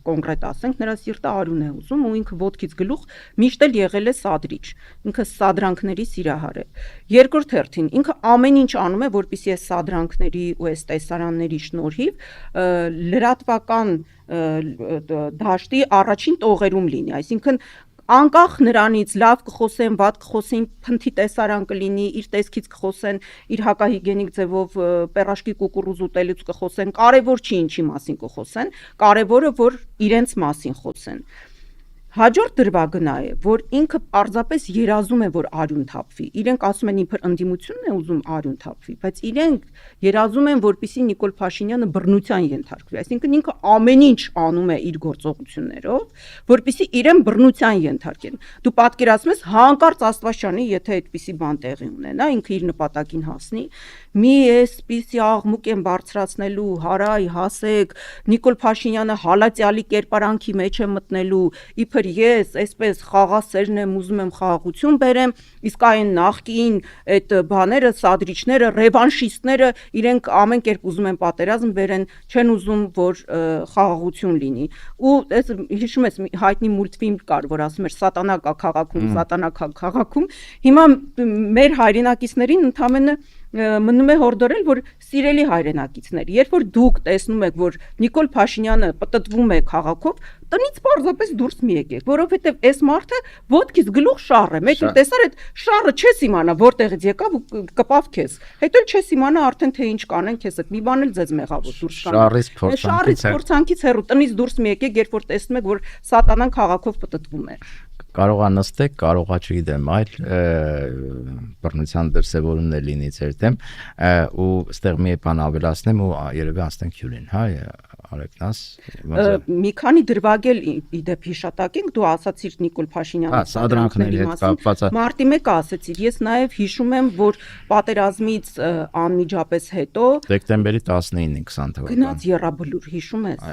կոնկրետ ասենք, նրա սիրտը արյուն է ուզում ու ինքը ոտքից գլուխ միշտ էլ եղել է սադրիչ։ Ինքը սադրանքների սիրահար է։ Երկրորդ հերթին ինքը ամեն ինչ անում է, որպեսզի այս սադրանքների ու այս տեսարանների շնորհիվ լրատվական դաշտի առաջին տողերում լինի, այսինքն անկախ նրանից լավ կխոսեն, վատ կխոսեն, փնթի տեսարան կլինի, իր տեսքից կխոսեն, իր հակահիգենիկ ձևով պերաշկի կուկուռուզ ուտելուց կխոսեն, կարևոր չի ինչի մասին կխոսեն, կարևորը որ իրենց մասին խոսեն։ Հաջորդ դրվագնա է, որ ինքը պարզապես երազում է, որ արյուն թափվի։ Իրենք ասում են իբր ընդդիմությունն է ուզում արյուն թափվի, բայց իրենք երազում են, որպեսզի Նիկոլ Փաշինյանը բռնության ենթարկվի։ Այսինքն ինքը ամեն ինչ անում է իր գործողություններով, որպեսզի իրեն բռնության ենթարկեն։ Դու պատկերացնում ես հանկարծ Աստվածյանի, եթե այդպիսի բան տեղի ունենա, ինքը իր նպատակին հասնի, մի էսպիսի աղմուկ են բարձրացնելու, հարայ, հասեք, Նիկոլ Փաշինյանը հալածյալի կերպարանքի մեջ է մտնելու, իբր ես այսպես խաղաղասերն եմ, ուզում եմ խաղաղություն բերեմ, իսկ այն նախկին այդ բաները, սադրիչները, ռևանշիստները իրենք ամեն կերպ ուզում են պատերազմ բերեն, չեն ուզում որ խաղաղություն լինի։ Ու այս հիշում ես հայտնի մուլտֆիլմ կար, որ ասում էր սատանա կա քաղաքում, սատանա կա քաղաքում։ Հիմա մեր հայրենակիցներին ընդամենը մնում է հորդորել, որ սիրելի հայրենակիցներ, երբ որ դուք տեսնում եք, որ Նիկոլ Փաշինյանը պտտվում է քաղաքով, տնից պարզապես դուրս մի եկեք, որովհետև այս մարդը ոտքից գլուխ շառ է, մեկ տեսար այդ շառը չես իմանա որտեղից եկավ ու կպավ քեզ, հետո չես իմանա արդեն թե ինչ կանեն քեզ հետ, մի բան էլ ձեզ մեղավոր դուրս կանեն։ Շառից փորձանքից հեռու տնից դուրս մի եկեք, երբ որ տեսնում եք, որ սատանան քաղաքով պտտվում է։ Կարողա նստեք, կարողա չգիտեմ, այլ բռնության դրսևորումներ լինի ձեր դեմ ու այստեղ մի բան ավելացնեմ ու երևի անցնենք հյուրին, հա, Արեգնաս։ Մի քանի դրվագել իդեպ հիշատակենք, դու ասացիր Նիկոլ Փաշինյանի սադրանքների հետ կապված։ Մարտի 1-ը ասացիր, ես նաև հիշում եմ, որ պատերազմից անմիջապես հետո դեկտեմբերի 19-20 թվականին գնաց Եռաբլուր, հիշում ես,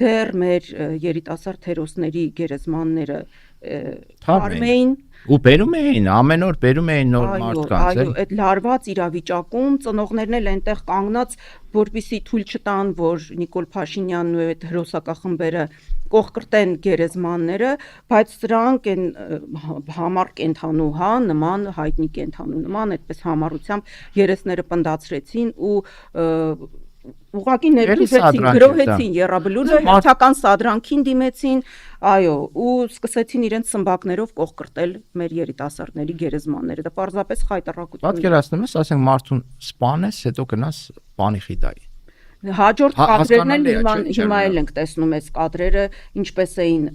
դեռ մեր երիտասարդ հերոսների գերեզմանները Արմեին ու բերում էին ամեն օր բերում էին նոր մարդկանց այո այդ լարված իրավիճակում ծնողներն էլ այնտեղ կանգնած որպեսզի թույլ չտան որ Նիկոլ Փաշինյանն ու այդ հրոսակախմբերը կողկրտեն գերեզմանները բայց սրանք են համառ կենթանու հա նման հայտնի կենթանու նման այդպես համառությամբ երեսները պնդացրեցին ու ուղղակի ներդրեցին, գրոհեցին Եռաբլուրը, հերթական սադրանքին դիմեցին, այո, ու սկսեցին իրենց սմբակներով կողկրտել մեր երիտասարդների գերեզմանները։ Դա պարզապես խայտառակություն է։ Պատկերացնում ես, ասենք մարդուն սպանես, հետո գնաս Պանիխիդայի։ Հաջորդ կադրերն էլ հիմա էլ ենք տեսնում այս կադրերը, ինչպես էին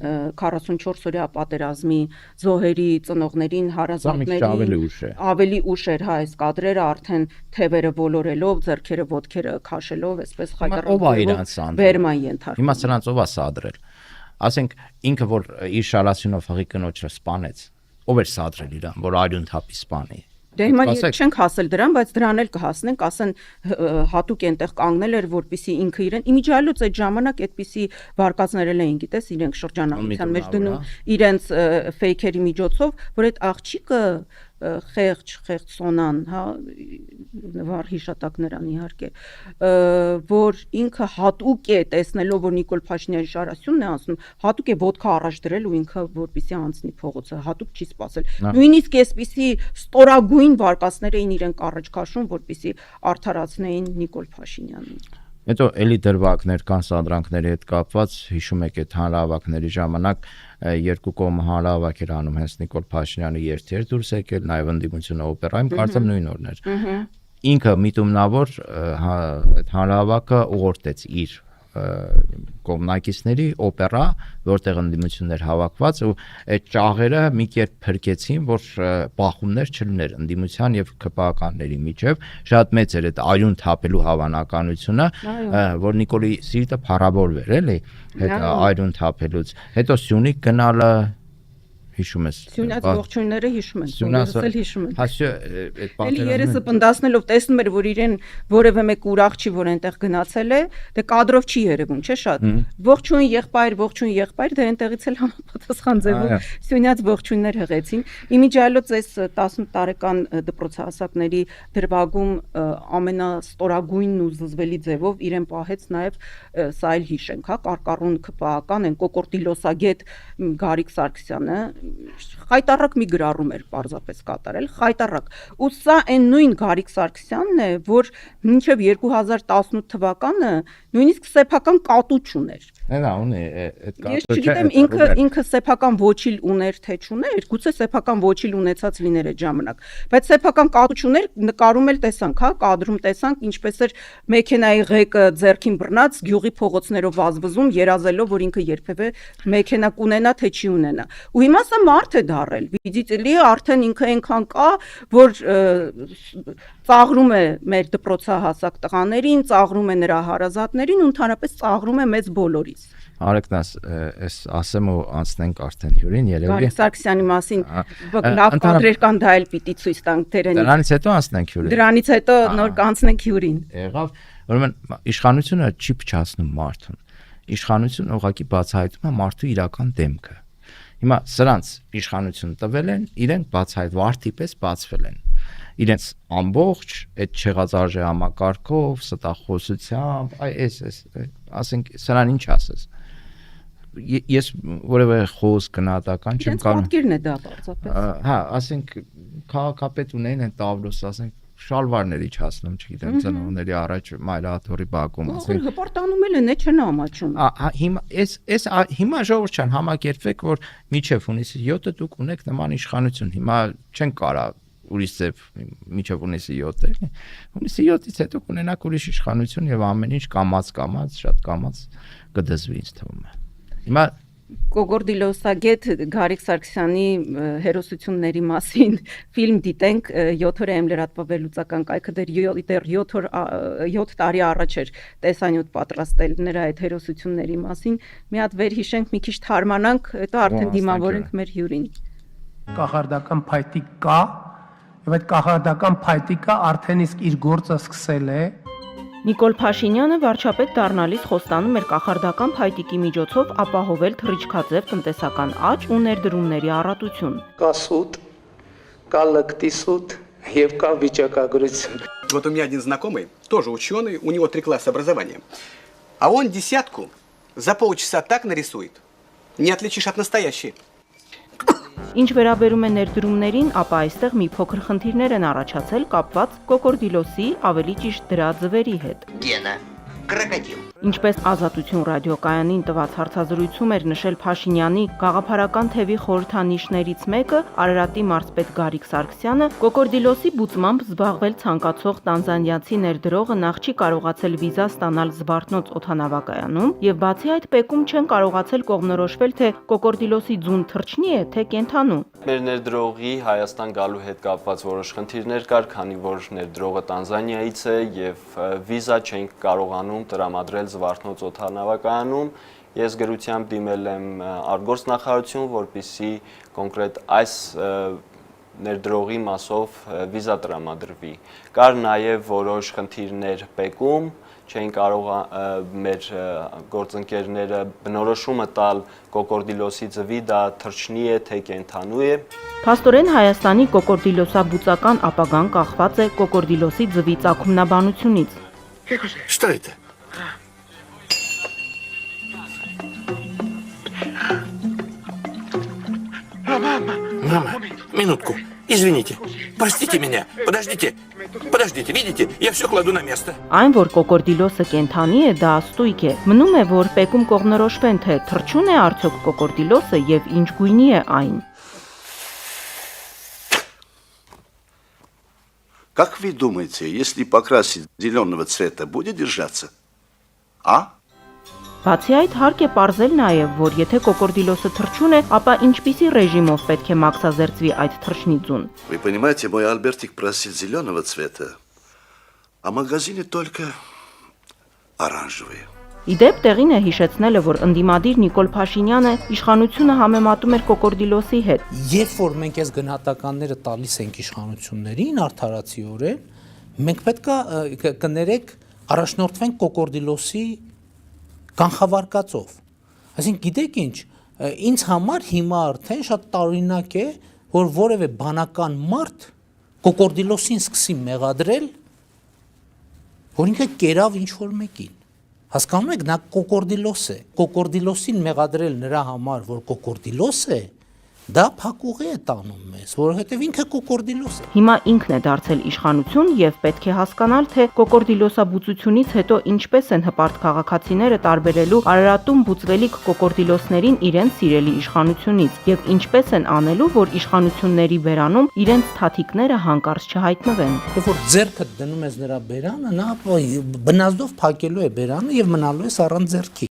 44-օրյա պատերազմի զոհերի ծնողներին, հարազատներին, ավելի ուշ էր հա այս կադրերը արդեն թևերը ոլորելով, ձեռքերը ոտքերը քաշելով, այսպես խայտառակությամբ վերման ենթարկվում։ Հիմա սրանց ով է սադրել։ Ասենք ինքը որ իր շարասյունով հղի կնոջը սպանեց, ով էր սադրել իրան, որ արյուն թափի սպանի։ Դե հիմա չենք հասել դրան, բայց դրան էլ կհասնենք, ասեն հատուկ այնտեղ կանգնել էր, որպեսի ինքը իրեն իմիջիալուց այդ ժամանակ այդպիսի վարկածներ էին, գիտես, իրենք շրջանառության մեջ դնում իրենց ֆեյքերի միջոցով, որ այդ աղջիկը խեղճ սոնան, հա, նվար հիշատակ նրան իհարկե, որ ինքը հատուկ է տեսնելով, որ Նիկոլ Փաշինյանի շարասյունն է անցնում, հատուկ է ոտքը առաջ դրել ու ինքը որպեսզի անցնի փողոցը, հատուկ չի սպասել։ Նույնիսկ այսպիսի ստորագույն վարկածներ էին իրենք առաջ քաշում, որպեսզի արդարացնեին Նիկոլ Փաշինյանին։ Հետո էլի դրվագներ կան սադրանքների հետ կապված, հիշում եք այդ հանրահավաքների ժամանակ երկու կողմը հանրահավաք էր անում հենց Նիկոլ Փաշինյանը երթեր դուրս եկել, նաև ընդդիմությունը օպերայում կարծեմ նույն օրն էր։ Ինքը միտումնավոր այդ հանրահավաքը ուղղորդեց իր կողմնակիցների օպերա, որտեղ ընդդիմություններ հավաքված ու այդ ճաղերը մի կերպ փրկեցին, որ բախումներ չլիներ ընդդիմության եւ ԿՊԱ-ականների միջև, շատ մեծ էր այդ արյուն թափելու հավանականությունը, որ Նիկոլի սիրտը փառավորվեր, էլի, հետ արյուն թափելուց։ Հետո Սյունիք գնալը հիշում ես։ Սյունյաց ողջույնները հիշում են, բոլորս հիշում են։ Հասյո այդ պատերազմը։ Էլի երեսը պնդասնելով տեսնում էր, որ իրեն որևէ մեկ ուրախ չի, որ այնտեղ գնացել է, դե կադրով չի երևում, չէ՞ շատ։ Ողջույն եղբայր, դե այնտեղից էլ համապատասխան ձևով Սյունյաց ողջույններ հղեցին։ Իմիջիալոց այս 18 տարեկան դպրոցահասակների դրվագում ամենաստորագույնն ու զզվելի ձևով իրեն պահեց նաև սա էլ հիշենք, հա, կարկառուն ԿՊԱ-ական են կոկորտի լոսագետ Գարիկ Սարգսյանը խայտառակ մի գրառում էր պարզապես կատարել, խայտառակ։ Ու սա այն նույն Գարիկ Սարգսյանն է, որ մինչև 2018 թվականը նույնիսկ սեփական կատու չուներ։ Նա ունի այդ կատու։ Ես չգիտեմ ինքը սեփական ոչիլ ուներ թե չուներ, գուցե սեփական ոչիլ ունեցած լիներ այդ ժամանակ, բայց սեփական կատու չուներ, նկարում էլ տեսանք, հա, կադրում տեսանք, ինչպես էր մեքենայի ղեկը ձեռքին բռնած գյուղի փողոցներով վազվզում, երազելով, որ ինքը երբևէ մեքենա կունենա թե չի ունենա։ Ու հիմա սա մարդ է դարել։ Վիդիտելի արդեն ինքը այնքան կա, որ ծաղրում է մեր դպրոցահասակ տղաներին, ծաղրում է նրա հարազատներին, ու ընդհանրապես ծաղրում է մեծ բոլորիս։ Արեկնաս, ես ասեմ ու անցնենք արդեն հյուրին, երևի։ Գարիկ Սարգսյանի մասին լավ կադրեր կան, դա էլ պիտի ցույց տանք դերենի։ Դրանից հետո անցնենք հյուրին։ Դրանից հետո նոր կանցնենք հյուրին։ Եղավ, ուրեմն իշխանությունը չի փչացնում մարդուն։ Իշխանությունը ուղղակի բացահայտում է մարդու իրական դեմքը։ Հիմա սրանց իշխանություն տվել են, իրենք բացահայտ վարդի պես բացվել են։ Իրենց ամբողջ այդ չեղածարժե համակարգով, ստախոսությամբ, ասենք սրան ինչ ասես։ Ես որևէ խոս գնահատական չեմ կարող։ Պատկերն է դա բացապես։ Հա, ասենք քաղաքապետ ունեն այն Տավրոս, ասենք շալվարների չհասնում, չգիտեմ, ծնողների առաջ մայրաթորի բակում, ասենք հպարտանում էլ են, չեն ամաչում։ Հիմա ժողովուրդ չան համակերպվեք, որ միջև հունիսի 7-ը դուք ունեք նման իշխանություն։ Հիմա չեն կարա ուրիշ ձև միջև հունիսի 7-ը։ Հունիսի 7-ից հետո կունենաք ուրիշ իշխանություն եւ ամեն ինչ կամած, շատ կամած կդզվի ինձ թվում է։ Հիմա Կոկորդիլոսագետ Գարիկ Սարգսյանի հերոսությունների մասին ֆիլմ դիտենք 7 օր եմ լրատվաբերլուծական կայքը դեռ 7 տարի առաջ էր տեսանյութ պատրաստել նրա այդ հերոսությունների մասին մի հատ վերհիշենք մի քիչ թարմանանք հետո արդեն դիմավորենք մեր հյուրին կախարդական փայտիկ կա եւ այդ կախարդական փայտիկը արդեն իսկ իր գործը սկսել է Նիկոլ Փաշինյանը վարչապետ դառնալիս խոստանում էր կախարդական փայտիկի միջոցով ապահովել թռիչքաձև տնտեսական աճ ու ներդրումների առատություն։ Կա սուտ, կա լկտի սուտ եւ կա վիճակագրություն։ Вот у меня один знакомый, тоже ученый, у него 3 класса образования. А он десятку за полчаса так нарисует, не отличишь от настоящей. Ինչ վերաբերում է ներդրումներին, ապա այստեղ մի փոքր խնդիրներ են առաջացել կապված կոկորդիլոսի, ավելի ճիշտ դրա ձվերի հետ։ Гена, крокодил. Ինչպես Ազատություն ռադիոկայանին տված հարցազրույցում էր նշել Փաշինյանի գաղափարական թևի խորհրդանիշներից մեկը Արարատի մարզպետ Գարիկ Սարգսյանը, կոկորդիլոսի բուծմամբ զբաղվել ցանկացող տանզանիացի ներդրողը նախ չի կարողացել վիզա ստանալ Զվարթնոց օդանավակայանում եւ բացի այդ Պեկում չեն կարողացել կողմնորոշվել թե կոկորդիլոսի ձուն թռչնի է թե կենդանու։ Մեր ներդրողի Հայաստան գալու հետ կապված որոշ խնդիրներ կար, քանի որ ներդրողը Տանզանիայից է եւ վիզա չեն կարողանում տրամադրել Զվարթնոց օդանավակայանում։ Ես գրությամբ դիմել եմ արտգործ նախարարություն, որպեսզի կոնկրետ այս ներդրողի մասով վիզա տրամադրվի։ Կար նաև որոշ խնդիրներ Պեկում, չէին կարող մեր գործընկերները բնորոշումը տալ կոկորդիլոսի ձվի դա թռչնի է թե կենդանու է։ Փաստորեն Հայաստանի կոկորդիլոսաբուծական ապագան կախված է կոկորդիլոսի ձվի ծագումնաբանությունից։ Что это? Мама, минутку. Извините. Простите меня. Подождите, видите? Я все кладу на место. Այն որ կոկորդիլոսը կենդանի է, դա աստույկ է։ Մնում է որ Պեկում կողմնորոշվեն թե թռչուն է արդյոք կոկորդիլոսը եւ ինչ գույնի է այն։ Как вы думаете, если покрасить зеленого цвета, будет держаться? А? Բացի այդ հարկ է պարզել նաև, որ եթե կոկորդիլոսը թռչուն է, ապա ինչպիսի ռեժիմով պետք է մաքսազերծվի այդ թռչնի ձուն։ Вы понимаете, мой Альбертик просил зеленого цвета, а в магазине только оранжевые. Իդեպ տեղին է հիշեցնելը, որ ընդդիմադիր Նիկոլ Փաշինյանը իշխանությունը համեմատում էր կոկորդիլոսի հետ։ Երբ որ մենք այս գնահատականները տալիս ենք իշխանություններին արդարացիորեն, մենք պետք է կներեք առաջնորդվենք կոկորդիլոսի կանխավարկածով։ Այսինքն գիտեք ինչ, ինձ համար հիմա արդեն շատ տարօրինակ է, որ որևէ բանական մարդ կոկորդիլոսին սկսի մեղադրել, որ ինքը կերավ ինչ-որ մեկին։ Հասկանում եք, նա կոկորդիլոս է։ Կոկորդիլոսին մեղադրել նրա համար, որ կոկորդիլոս է, դա փակուղի է տանում մեզ, որովհետև ինքը կոկորդիլոս է։ Հիմա ինքն է դարձել իշխանություն եւ պետք է հասկանալ, թե կոկորդիլոսաբուծությունից հետո ինչպես են հպարտ քաղաքացիները տարբերելու Արարատում բուծվելիք կոկորդիլոսներին իրենց սիրելի իշխանությունից եւ ինչպես են անելու, որ իշխանությունների բերանում իրենց թաթիկները հանկարծ չհայտնվեն։ Երբ որ ձեռքը դնում ես նրա բերանը, նա բնազդով փակելու է բերանը եւ մնալու է առանց ձեռքի։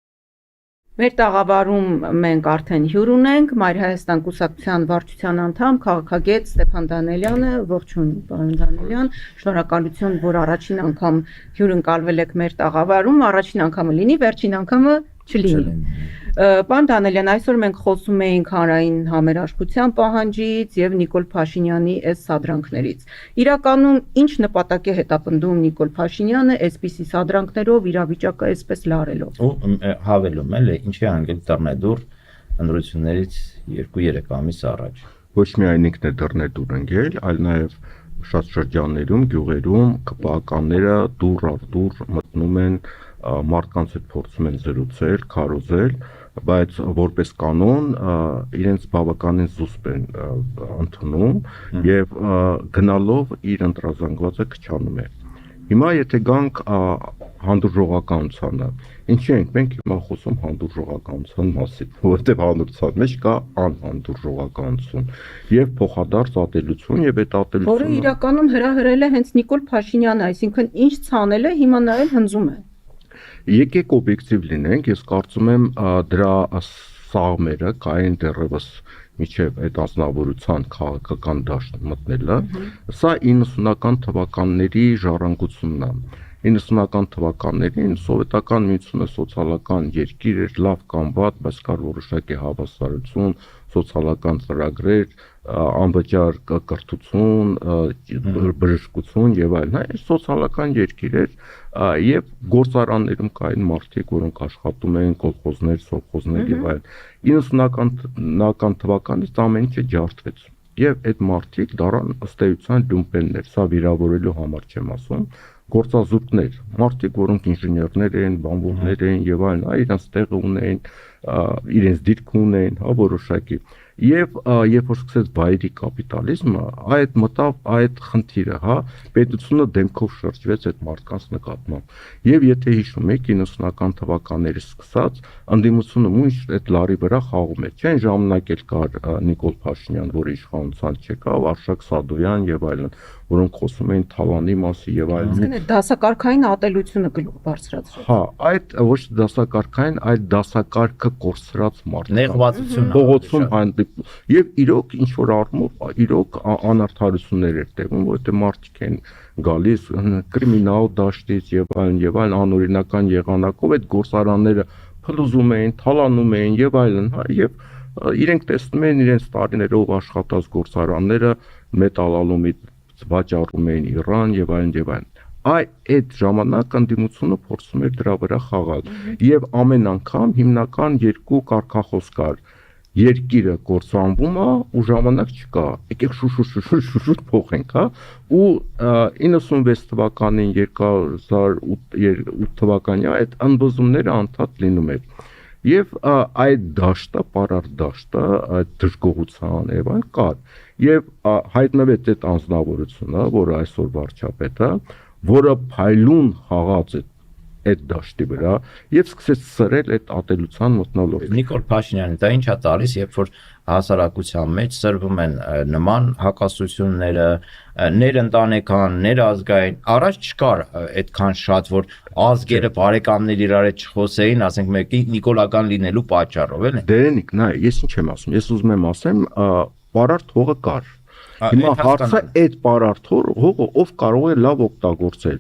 Մեր տաղավարում մենք արդեն հյուր ունենք Մայր Հայաստան կուսակցության վարչության անդամ քաղաքագետ Ստեփան Դանելյանը, ողջույն պարոն Դանելյան, շնորհակալություն, որ առաջին անգամ հյուրընկալվել եք մեր տաղավարում, առաջին անգամը լինի, վերջին անգամը չլինի։ Պարոն Դանելյան, այսօր մենք խոսում էինք հանրային համերաշխության պահանջից եւ Նիկոլ Փաշինյանի այս սադրանքներից։ Իրականում ինչ նպատակ է հետապնդում Նիկոլ Փաշինյանը այսպիսի սադրանքներով իրավիճակը այսպես լարելով։ Ու հավելում էլի, ինչի անգել դռնեդուր ընտրություններից 2-3 ամիս առաջ։ Ոչ միայն ինքն է դռնեդուր ընկել, այլ նաեւ շատ շրջաններում, գյուղերում ԿՊԱ-կանները դուր առ դուր մտնում են, մարդկանց հետ փորձում են զրուցել, քարոզել, բայց որպես կանոն իրենց բավականին զուսպ են ընդունում եւ գնալով իր ընտրազանգվածը քչանում է։ Հիմա եթե գանք հանդուրժողականությանը, ինչի ենք մենք հիմա խոսում հանդուրժողականության մասին, որովհետեւ հանդուրժության մեջ կա անհանդուրժողականություն եւ փոխադարձ ատելություն եւ այդ ատելությունը, որը իրականում հրահրել է հենց Նիկոլ Փաշինյանը, այսինքն ինչ ցանել է, հիմա նա էլ հնձում է։ Եկեք օբյեկտիվ լինենք, ես կարծում եմ դրա սաղմերը կային դեռևս միջև այդ անձնավորության քաղաքական դաշտ մտնելը, սա 90-ական թվականների ժառանգությունն է։ 90-ական թվականներին սովետական միությունը սոցիալական երկիր էր, լավ կամ վատ, բայց կար որոշակի հավասարություն, սոցիալական ծրագրեր, անվճար կրթություն, բժշկություն եւ այլն, այլ սոցիալական երկիր էր եւ գործարաններում կային մարդիկ, որոնք աշխատում էին, կոլխոզներ, սովխոզներ եւ այլն։ 90-ական թվականից ամեն ինչը ջարդվեց եւ այդ մարդիկ դառան ըստ էության լումպեններ, սա վիրավորելու համար չեմ ասում, գործազուրկներ, մարդիկ, որոնք ինժեներներ են, բանվորներ են եւ այլն, իրենց տեղը ունեին, իրենց դիրք ունեին, որոշակի։ Եվ երբ որ սկսեց վայրի կապիտալիզմը, այդ մտավ այդ խնդիրը, պետությունը դեմքով շրջվեց այդ մարդկանց նկատմամբ։ Եվ եթե հիշում եք 90-ական թվականներից սկսած, ընդդիմությունը միշտ այդ լարի վրա խաղում է։ Չէ՞, ժամանակ էլ կար Նիկոլ Փաշինյան, որը իշխանության չեկավ, Արշակ Սադոյան եւ այլն, որոնք խոսում էին Թալանի մասի եւ այլն։ Իսկ դասակարգային ատելությունը գլուխ բարձրացրեց։ Այդ ոչ դասակարգային, այլ դասակարգը կորցրած մարդիկ։ Նեղվածություն, փողոցում հանդիպ եւ իրոք ինչ որ առումով իրոք անարդարություններ էր տևում, որովհետեւ մարդիկ են գալիս կրիմինալ դաշտից եւ այլն անօրինական եղանակով այդ գործարանները փլուզում էին, թալանում էին եւ այլն, եւ իրենք տեսնում են իրենց տարիներով աշխատած գործարանները մետալալումից վաճառում էին Իրան եւ այլն։ Այդ ժամանակ ընդդիմությունը փորձում էր դրա վրա խաղալ եւ ամեն անգամ հիմնական երկու կարգախոս կար։ Երկիրը կործանվում է ու ժամանակ չկա։ Եկեք շուշ փոխենք, ու 96 թվականին 2008 թվականին այդ ընդվզումները անդադ լինում էր։ Եվ այդ դաշտը, պարարտ դաշտը, այդ դժգոհության եւ այլ կար։ Եվ հայտնվեց այդ անձնավորությունը, որը այսօր վարչապետ է, որը փայլուն խաղաց այդ դաշտի վրա եւ սկսեց սրել այդ ատելության մթնոլորտը։ Նիկոլ Փաշինյանը դա ինչա տալիս, երբ որ հասարակության մեջ սրվում են նման հակասությունները, ներընտանեկան, ներազգային, առաջ չկար այդքան շատ, որ ազգերը բարեկամներ իրար հետ չխոսեին, ասենք մեկի նիկոլական լինելու պատճառով, էլի։ Դերենիկ, նայ, ես ինչ եմ ասում, ես ուզում եմ ասեմ, պարարտ հողը կար։ Հիմա հարցը այդ պարարտ հողը ով կարող է լավ օգտագործել։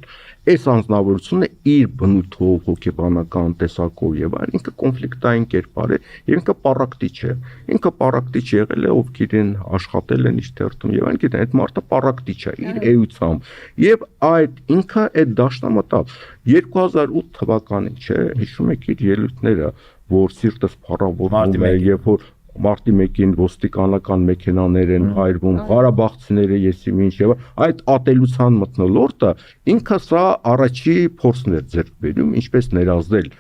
Այս անձնավորությունը իր բնույթով, հոգեբանական տեսակով եւ այլն ինքը կոնֆլիկտային կերպար է եւ ինքը պարակտիչ է։ Ինքը պարակտիչ եղել է, ովքեր են աշխատել են իշտերտում եւ այլն, գիտեն, այդ մարդը պարակտիչ է իր էությամբ։ Եվ այդ ինքը այդ դաշտը մտավ 2008 թվականին, չէ, հիշում եք իր ելույթները, որ սիրտս փառավորվում է, երբ որ մարտի 1-ին ոստիկանական մեքենաներ են այրվում, Ղարաբաղցիները եսի ինչ եւ այդ ատելության մթնոլորտը ինքը սա առաջի փորձն էր ձեռք բերում, ինչպես ներազդել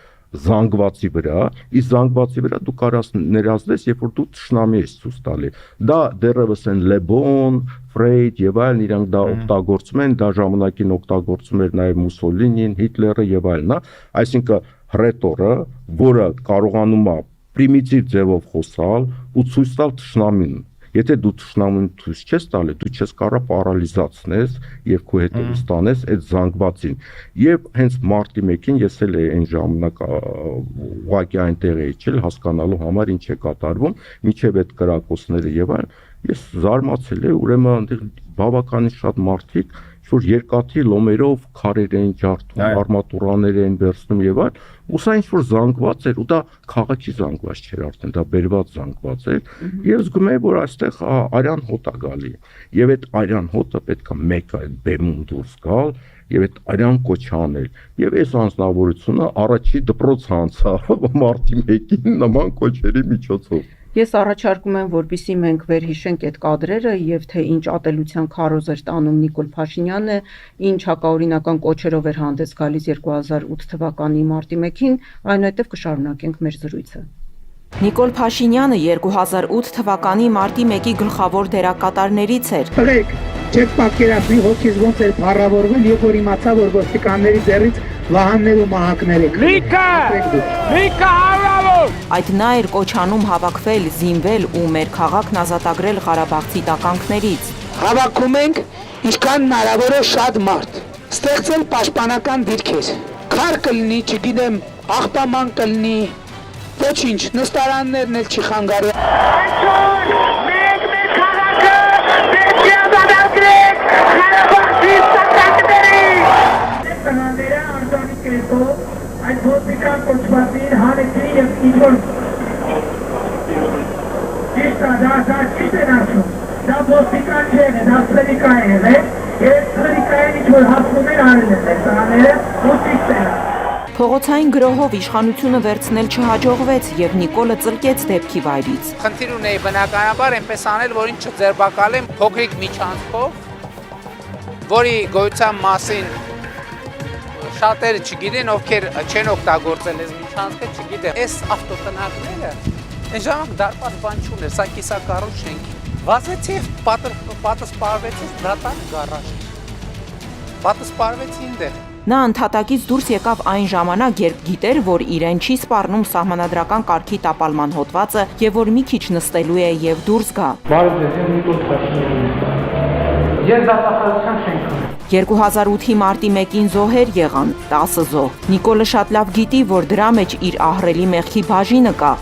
զանգվածի վրա, իսկ զանգվածի վրա դու կարաս ներազդես, երբ որ դու թշնամի ես ցույց տալի։ Դա դեռևս են Լեբոն, Ֆրեյդ եւ այլն իրանք դա օգտագործում են, դա ժամանակին օգտագործում էր նաեւ Մուսոլինին, Հիտլերը եւ այլն, այսինքն ռետորը, որը կարողանում է պրիմիտիվ ձևով խոսալ ու ցույց տալ թշնամին։ Եթե դու թշնամուն ցույց չես տալի, դու չես կարող պարալիզացնես եւ քո հետևից տանես այդ զանգվածին։ Եվ հենց մարտի 1-ին ես էլ այն ժամանակ ուղղակի այնտեղ էի, չէ՞, հասկանալու համար ինչ է կատարվում, միջև այդ կրակոցները եւ այլն, ես զարմացել եմ, ուրեմն այնտեղ բավականին շատ մարդիկ, որ երկաթի լոմերով քարեր են ջարդում, արմատուրաներ են վերցնում եւ այլն, ու սա ինչ որ զանգված էր, ու դա քաղաքի զանգված չէր արդեն, դա բերված զանգված էր, եւ զգում եմ, որ այստեղ արյան հոտ է գալի, եւ այդ արյան հոտը պետք է մեկ այդ բեմում դուրս գալ, եւ այդ արյան կոչ անել, եւ այս անձնավորությունը առաջի դպրոց անցավ մարտի 1-ին նման կոչերի միջոցով։ Ես առաջարկում եմ, որպեսզի մենք վերհիշենք այդ կադրերը եւ թե ինչ ատելության քարոզ էր տանում Նիկոլ Փաշինյանը, ինչ հակաօրինական կոչերով էր հանդես գալիս 2008 թվականի մարտի 1-ին, այնուհետև կշարունակենք մեր զրույցը։ Նիկոլ Փաշինյանը 2008 թվականի մարտի 1-ի գլխավոր դերակատարներից էր։ Ըլեք, չեք պատկերացնի հոգիս ոնց էր փառավորվել, երբ որ իմացա, որ ոստիկանների ձեռից վահաններ ու մահակներ եք։ Լիկա հավալու։ Այդ նա էր կոչանում հավաքվել, զինվել ու մեր քաղաքն ազատագրել Ղարաբաղցի տականքներից։ Հավաքում ենք ինչքան հնարավոր է շատ մարդ, ստեղծել պաշտպանական դիրքեր։ Քար կլինի, չգիտեմ, աղբաման կլինի, ոչինչ, նստարաններն էլ չի խանգարի։ Մենք մեր քաղաքը պետք է ազատագրենք Ղարաբաղցի տականքներից։ Սրանները արտոնի կերպով այդ ոստիկան կոչվածին հանեցին եւ ինչ-որ ճիշտ է, դա ճիշտ են ասում, դա ոստիկան չեն, դա սրիկա է եղել, եւ սրիկային ինչ-որ հասնում են արել են սրաները ու ճիշտ են։ Փողոցային գրոհով իշխանությունը վերցնել չհաջողվեց եւ Նիկոլը ծլկեց դեպքի վայրից։ Խնդիր ունեի բնականաբար այնպես անել, որ ինչ չձերբակալեմ փոքրիկ միջանցքով, որի գոյության մասին շատերը չգիտեն, ովքեր չեն օգտագործել այս միջանցքը, չգիտեն։ Այս ավտոտնակները այն ժամանակ դարպաս բան չուներ, սա կիսակառույց շենք։ Վազեցի եւ պատասպարվեցի դրատան գարաժ։ Պատասպարվեցի ինտեղ։ Նա ընդհատակից դուրս եկավ այն ժամանակ, երբ գիտեր, որ իրեն չի սպառնում սահմանադրական կարգի տապալման հոդվածը եւ որ մի քիչ նստելու է եւ դուրս գա։ Բարև ձեզ, Նիկոլ Փաշինյան։ Ես դատախազության շենք ունեմ։ 2008-ի մարտի 1-ին զոհեր եղան, 10 զոհ։ Նիկոլը շատ լավ գիտի, որ դրա մեջ իր ահռելի մեղքի բաժինը կա։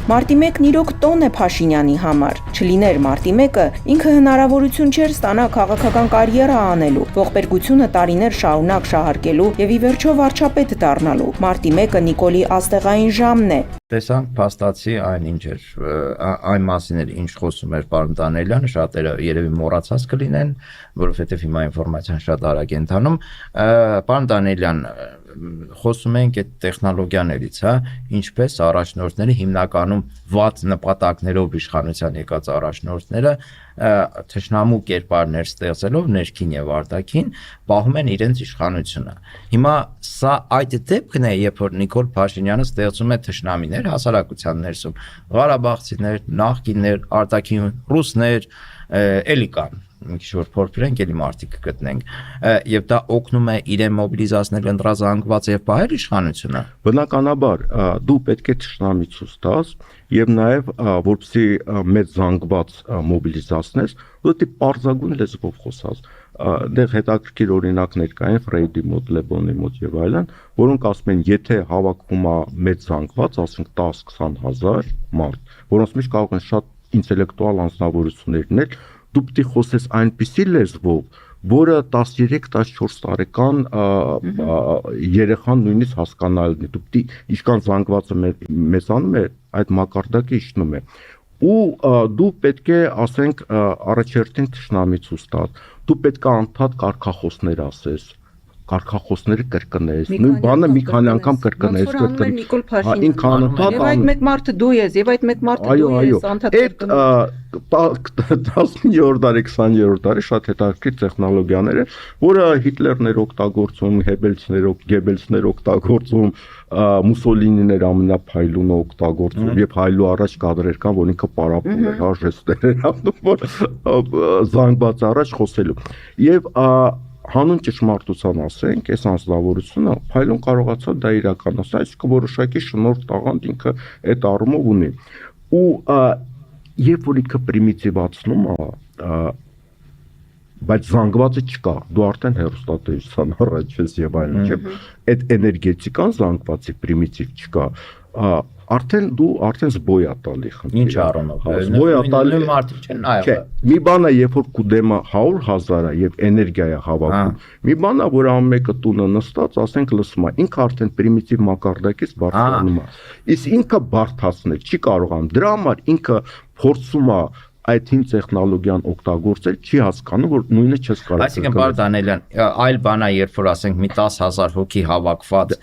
Մարտի 1-ն իրոք տոն է Փաշինյանի համար։ Չլիներ մարտի 1-ը, ինքը հնարավորություն չէր ստանա քաղաքական կարիերա անելու, ողբերգությունը տարիներ շարունակ շահարկելու եւ ի վերջո վարչապետ դառնալու։ Մարտի 1-ը Նիկոլի ազդեղային ժամն է։ Տեսանք փաստացի այն ինչ էր, այն մասին էր ինչ խոսում էր պարոն Դանիելյանը, շատերը երևի մոռացած կլինեն, որովհետև հիմա ինֆորմացիան շատ արագ է ընթանում։ Պարոն Դանիելյան, խոսում ենք այդ տեխնոլոգիաներից, հա, ինչպես առաջնորդները հիմնականում վատ նպատակներով իշխանության եկած առաջնորդները թշնամու կերպարներ ստեղծելով ներքին եւ արտաքին պահում են իրենց իշխանությունը։ Հիմա սա այդ դեպքն է, երբ որ Նիկոլ Փաշինյանը ստեղծում է թշնամիներ հասարակության ներսում, Ղարաբաղցիներ, նախկիններ, արտաքին ռուսներ, էլի կան մի քիչ որ փորփրենք, էլի մարդիկ կգտնենք, եւ դա օգնում է իրեն մոբիլիզացնել, ընտրազանգված եւ պահել իշխանությունը։ Բնականաբար դու պետք է թշնամի ցույց տաս եւ նաեւ որպեսզի մեծ զանգված մոբիլիզացնես, դու պետք է պարզագույն լեզվով խոսաս։ Դեռ հետաքրքիր օրինակներ կային Ֆրեյդի մոտ, Լեբոնի մոտ եւ այլն, որոնք ասում են, եթե հավաքում է մեծ զանգված, ասենք 10-20 հազար մարդ, որոնց մեջ կարող են շատ ինտելեկտուալ անձնավորություններ լինել, դու պետք է խոսես այնպիսի լեզվով, որը 13-14 տարեկան երեխան նույնիսկ հասկանալն է։ Դու պետք է ինչքան զանգվածը մեծանում է, այդ մակարդակը իջնում է։ Ու դու պետք է, ասենք, առաջերտին թշնամի ցույց տաս։ Դու պետք է անդադ կարգախոսներ ասես, կարգախոսները կրկնես, նույն բանը մի քանի անգամ կրկնես, Նիկոլ Փաշինյանը։ Եվ այդ մեկ մարդը դու ես, եւ այդ մեկ մարդը դու ես, անդադ կրկնում։ 19-րդ դարի, 20-րդ դարի շատ հետաքրքիր տեխնոլոգիաներ են, որը Հիտլերներ օգտագործում, Գեբելսներ օգտագործում, Մուսոլինիներ ամենափայլունը օգտագործում եւ հայլու առաջ կադրեր կան, որ ինքը պարապում էր, հա, ժեստեր էր անում, որ զանգված առաջ խոսելու։ Եվ հանուն ճշմարտության ասենք, այս անձնավորությունը փայլուն կարողացավ դա իրականացնել, այսինքն որոշակի շնորհ տաղանդ ինքը այդ առումով ունի։ Ու երբ որ ինքը պրիմիտիվացնում է, բայց զանգվածը չկա, դու արդեն հեռուստատեսության առաջ ես եւ այլն, չէ՞, այդ էներգետիկան զանգվածի պրիմիտիվ չկա, արդեն դու զբոյ տալի խնդիր։ Ինչ առումով։ Զբոյ տալի մարդիկ չեն նայում։ Չէ, մի բան է, երբ որ կուդեմը 100,000-ը եւ էներգիա է հավաքում։ Մի բան է, որ ամեն մեկը տունը նստած, ասենք լսում է, ինքը արդեն պրիմիտիվ մակարդակից բարձրանում է։ Իսկ ինքը բարդացնել չի կարողանում։ Դրա համար ինքը փորձում է այդ հին տեխնոլոգիան օգտագործել, չի հասկանում, որ նույնը չես կարող։ Այսինքն բար Դանիելյան, այլ բան է, երբ որ ասենք մի 10,000 հոգի հավաքված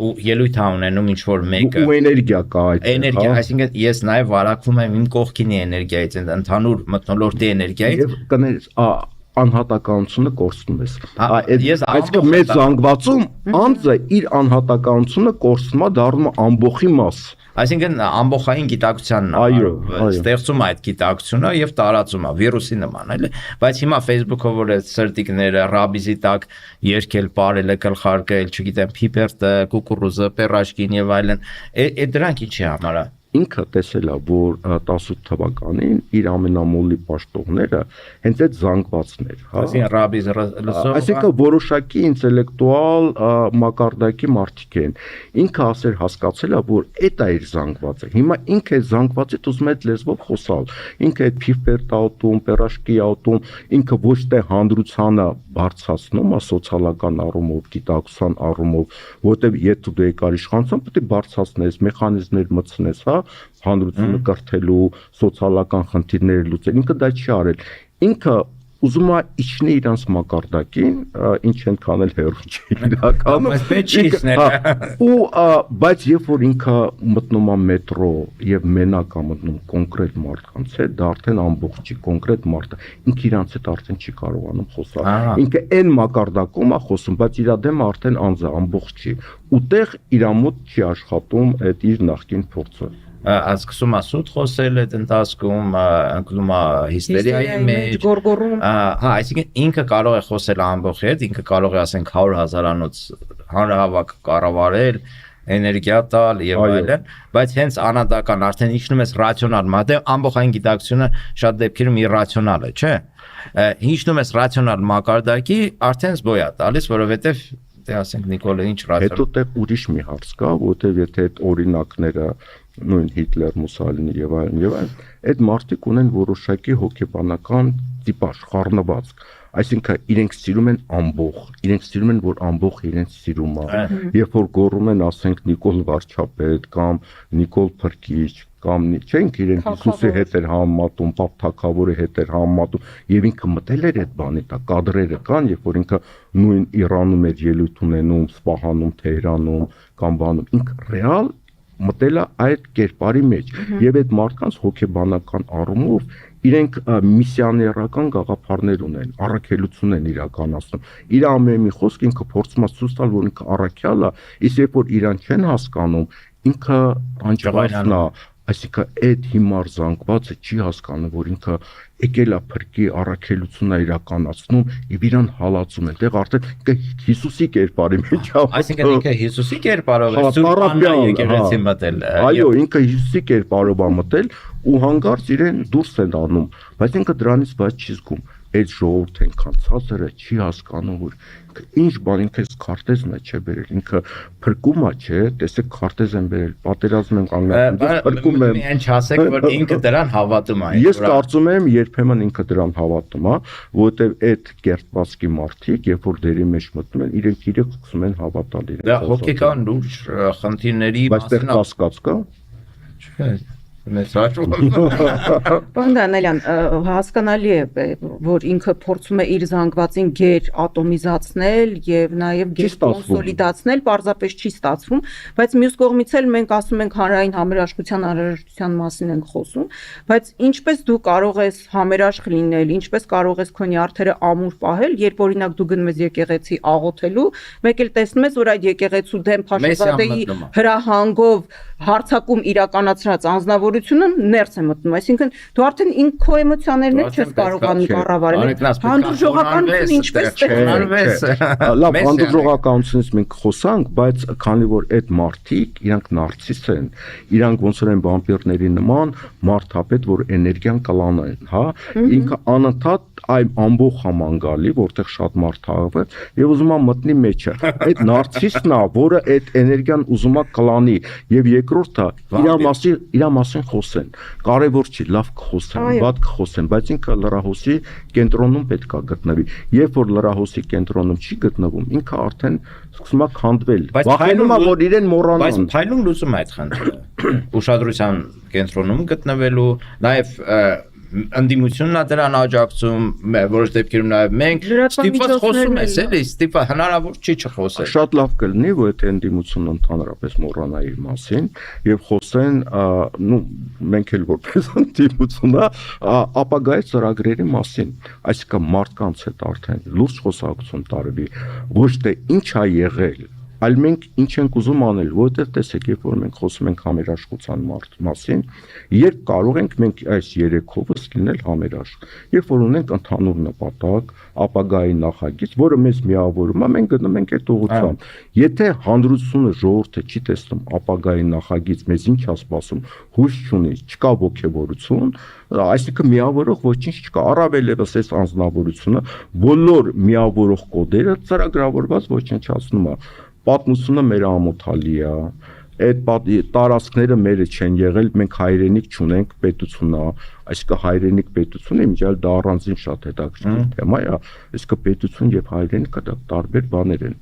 ու ելույթ է ունենում ինչ որ մեկը ու էներգիա կա այդ։ Էներգիա, այսինքն ես նաև վարակվում եմ իմ կողքինի էներգիայից, ընդհանուր մթնոլորտի էներգիայից։ Եվ կներես, անհատականությունը կորցնում ես։ Այսինքն մեծ զանգվածում անձը իր անհատականությունը կորցնում է, դառնում է ամբողջի մաս։ Այսինքն ամբողջային գիտակցությանն է ստեղծում այդ գիտակցությունը եւ տարածում է վիրուսի նման, էլի, բայց հիմա Facebook-ով որ այդ սրտիկները ռաբիզի տակ երկել, բարելը, գլխարկել, չգիտեմ, փիփերտը, կուկուռուզը, պերաշկին եւ այլն, այդ դրանք ինչի համար է։ Ինքը տեսել է, որ 18 թվականին իր ամենամոլի պաշտողները հենց այդ զանգվածներ, հա։ Այսինքն ռաբիզ լսող, այսինքն որոշակի ինտելեկտուալ մակարդակի մարդիկ են։ Ինքը ասել հասկացել է, որ այդ է իր զանգվածը։ Հիմա ինքը այդ զանգվածից ուզում է այդ լեզվով խոսալ։ Ինքը այդ փիփերտ աուտում, պերաշկի աուտում, ինքը ոչ թե հանդրությանը բարձրացնում է սոցիալական առումով, գիտակցության առումով, որտեղ եթե դու եկար իշխանության, պետք է բարձրացնես, մեխանիզմներ մտցնես, հա, հանրությունը կրթելու, սոցիալական խնդիրները լուծել, ինքը դա չի արել։ Ինքը ուզում է իջնել իրանց մակարդակին, ինչ են կանել հերո չի իրականում։ Ու բայց երբ որ ինքը մտնում է մետրո եւ մենակ է մտնում կոնկրետ մարդկանց հետ, դա արդեն ամբողջ չի, կոնկրետ մարդը ինքը իրանց հետ արդեն չի կարողանում խոսալ։ Ինքը այն մակարդակում է խոսում, բայց իր դեմը արդեն անձը ամբողջ չի։ Ուտեղ իր մոտ չի աշխատում այդ իր նախկին փորձը։ Սկսում է սուտ խոսել այդ ընթացքում, ընկնում է հիստերիայի մեջ, գորգորում։ Հա, այսինքն ինքը կարող է խոսել ամբողջ հետ, ինքը կարող է ասենք 100,000-անոց հանրահավաք կառավարել, էներգիա տալ եւ այլն, բայց հենց անհատական արդեն իջնում ես ռացիոնալ, մատե ամբողջային գիտակցությունը շատ դեպքերում իրացիոնալ է, չէ՞։ Իջնում ես ռացիոնալ մակարդակի, արդեն զբոյ է տալիս, որովհետեւ դե ասենք Նիկոլը ինչ ռացիոնալ։ Հետո տեղ ուրիշ մի հարց կա, որտեղ եթե այդ օրինակները նույն Հիտլեր, Մուսոլինի եւ այլն, այդ մարդիկ ունեն որոշակի հոգեբանական տիպաժ, խառնված, այսինքն իրենք սիրում են ամբողջ, իրենք սիրում են, որ ամբողջ իրենց սիրում է, երբ որ գոռում են, ասենք Նիկոլ Վարչապետ կամ Նիկոլ Փրկիչ կամ չենք իրենք Հիսուսի հետ էր համատում, Պապ Թագավորի հետ էր համատում եւ ինքը մտել էր այդ բանի տակ, կադրերը կան, երբ որ ինքը նույն Իրանում էր ելույթ ունենում, Սպահանում, Թեհրանում կամ բանում, ինքը ռեալ մտել է այդ կերպարի մեջ եւ այդ մարդկանց հոգեբանական առումով իրենք միսիաներական գաղափարներ ունեն, առաքելություն են իրականացնում։ Իր ամեն մի խոսք ինքը փորձում է ցույց տալ, որ ինքը առաքյալ է, իսկ երբ որ իրան չեն հասկանում, ինքը անջղայրն է, այսինքն այդ հիմար զանգվածը չի հասկանում, որ ինքը եկել է փրկի առաքելությունն է իրականացնում եւ իրան հալածում է։ Դեռ արդեն Հիսուսի կերպարի մեջ է։ Այսինքն ինքը Հիսուսի կերպարով է Սուրբանա եկեղեցի մտել։ Այո, ինքը Հիսուսի կերպարով է մտել ու հանգարց իրեն դուրս են անում, բայց ինքը դրանից բաց չի զգում։ Այդ ժողովուրդ այնքան ցածր է, չի հասկանում, որ ինչ բան ինքը քարտեզն է չէ բերել, ինքը փրկում է, չէ, տեսեք քարտեզ են բերել, պատերազմ են կանգնել, փրկում են։ Միայն չասեք, որ ինքը դրան հավատում է։ Ես կարծում եմ, երբեմն ինքը դրան հավատում է, որովհետև այդ կերտվածքի մարդիկ, երբ որ դերի մեջ մտնում են, իրենք սկսում են հավատալ իրենց։ Դա հոգեկան լուրջ խնդիրների մասին կասկած կա։ Չէ։ մեծ հաշվով։ Պարոն Դանիելյան, հասկանալի է, որ ինքը փորձում է իր զանգվածին գեր ատոմիզացնել եւ նաեւ գեր կոնսոլիդացնել, պարզապես չի ստացվում, բայց մյուս կողմից էլ մենք ասում ենք հանրային համերաշխության անհրաժեշտության մասին ենք խոսում, բայց ինչպես դու կարող ես համերաշխ լինել, ինչպես կարող ես քո նյարդերը ամուր պահել, երբ օրինակ դու գնում ես եկեղեցի աղոթելու, մեկ էլ տեսնում ես, որ այդ եկեղեցու դեմ Փաշազադեի հրահանգով հարցակում իրականացրած անձնավորությունը ներս է մտնում, այսինքն դու արդեն քո էմոցիաներն չես կարողանում կառավարել, հանդուրժողականությունը ինչպես ստեղծվեց։ Լավ, հանդուրժողականությունից մենք խոսանք, բայց քանի որ այդ մարդիկ իրանք նարցիս են, իրանք ոնց որ են վամպիրների նման մարդապետ, որ էներգիան կլանեն, հա, ինքը անընդհատ այն ամբողջ համանգալի, որտեղ շատ մարդ հավաքվել եւ ուզում է մտնի մեջը։ Այդ նարցիսն է, որը այդ էներգիան ուզում է կլանի եւ երկրորդը իր մասին խոսեն։ Կարևոր չի, լավ կխոսեն, վատ կխոսեն, բայց ինքը լրահոսի կենտրոնում պետք է գտնվի։ Երբ որ լրահոսի կենտրոնում չի գտնվում, ինքը արդեն սկսում է քանդվել։ Վախենում է, որ իրեն մոռանան։ Բայց փայլուն լուծում է այդ խնդիրը։ Ուշադրության կենտրոնում գտնվելու, նաեւ ընդդիմությունն է դրան աջակցում, որոշ դեպքերում նաև մենք ստիպված խոսում ես, էլի, ստիպա հնարավոր չի չխոսել։ Շատ լավ կլինի, որ այդ ընդդիմությունը ընդհանրապես մոռանա իր մասին եւ խոսեն, մենք էլ որպես ընդդիմություն ապագայի ծրագրերի մասին, այսինքն մարդկանց հետ արդեն լուրջ խոսակցություն տարվի, ոչ թե ինչ է եղել, այլ մենք ինչ ենք ուզում անել, որովհետև տեսեք, երբ որ մենք խոսում ենք համերաշխության մասին, երբ կարող ենք մենք այս երեքովս լինել համերաշխ, երբ որ ունենք ընդհանուր նպատակ, ապագայի նախագիծ, որը մեզ միավորում է, մենք գնում ենք այդ ուղղությամբ։ Եթե հանրությունը ժողովուրդը չի տեսնում ապագայի նախագիծ, մեզ ինչ է սպասում, հույս չունի, չկա ոգևորություն, այսինքն միավորող ոչինչ չկա, առավել ևս այս անձնավորությունը բոլոր միավորող կոդերը ծրագրավորված ոչնչացնում է։ Պատմությունը մեր ամոթալի է, այդ տարածքները մերը չեն եղել, մենք հայրենիք չունենք, պետություն է, այսինքն հայրենիք պետությունը իմիջիալ դա առանձին շատ հետաքրքիր թեմա է, այսինքն պետություն եւ հայրենիքը դա տարբեր բաներ են։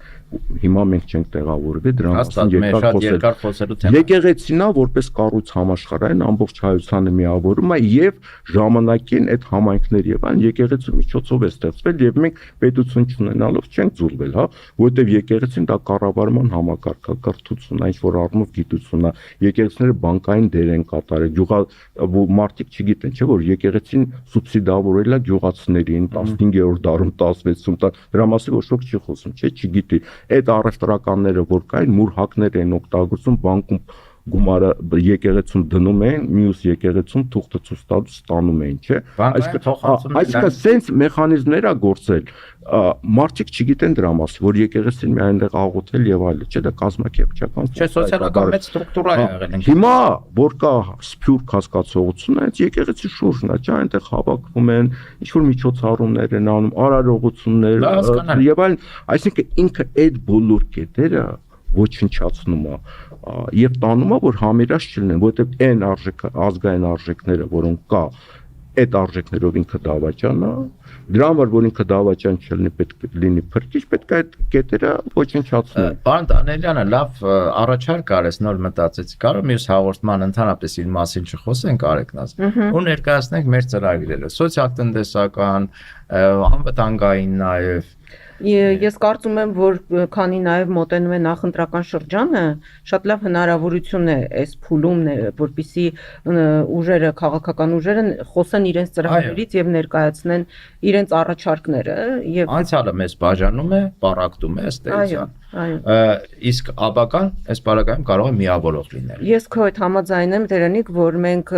Հիմա մենք չենք տեղավորվել դրանց մասին երկար խոսելու թեմա։ Եկեղեցին է որպես կառույց համաշխարհային ամբողջ հայությանը միավորում է եւ ժամանակին այդ համայնքներ եւ այն եկեղեցու միջոցով է ստեղծվել եւ մենք պետություն չունենալով չենք զուլվել, հա, որովհետեւ եկեղեցին դա կառավարման համակարգ է, կրթություն է, ինչ որ առումով գիտություն է, եկեղեցիները բանկային դեր են կատարել, մարդիկ չգիտեն չէ որ եկեղեցին սուբսիդավորել է գյուղացիներին 15-րդ դարում 16-ում դրա մասին ոչ ոք չի խոսում, չէ, չգիտի։ Այդ առևտրականները որ կային մուրհակներ են օգտագործում բանկում գումարը եկեղեցուն դնում են, մյուս եկեղեցուն թուղթը ցույց տալուց ստանում են, չէ։ Այսինքն սենց մեխանիզմներ է գործել, մարդիկ չգիտեն դրա մասին, որ եկեղեցին մի այնտեղ աղոթել եւ այլն, չէ, դա կազմակերպչական չէ, սոցիալական մեծ ստրուկտուրա է եղել։ Հիմա որ կա սփյուռք հասկացողություն, այդ եկեղեցի շուրջն է, չէ, այնտեղ հավաքվում են, ինչ որ միջոցառումներ են անում, արարողություններ եւ այլն, այսինքն ինքը այդ բոլոր կետերը ոչնչացնում է եւ տանում է որ համերաշխ չլինեն, որովհետեւ այն ազգային արժեքները, որոնք կա, այդ արժեքներով ինքը դավաճան է, դրա համար որ ինքը դավաճան չլինի, պետք է լինի փրկիչ, պետք է այդ կետերը ոչնչացնել։ Պարոն Դանիելյանը, լավ առաջարկ արեց, նոր մտածեցի, կարող մյուս հաղորդման ընդհանրապես իր մասին չխոսենք Արեգնաց, ու ներկայացնենք մեր ծրագրերը, սոցիալ-տնտեսական, անվտանգային նաեւ Ես կարծում եմ, որ քանի նաև մոտենում է նախընտրական շրջանը, շատ լավ հնարավորություն է այս փուլում, որպեսզի ուժերը, քաղաքական ուժերը խոսեն իրենց ծրագրերից եւ ներկայացնեն իրենց առաջարկները եւ անցյալը մեզ բաժանում է, պարակտում է ըստ էության։ Իսկ ապական այս բարակայում կարող է միավորող լինել։ Ես քո հետ համաձայն եմ Տերանիկ, որ մենք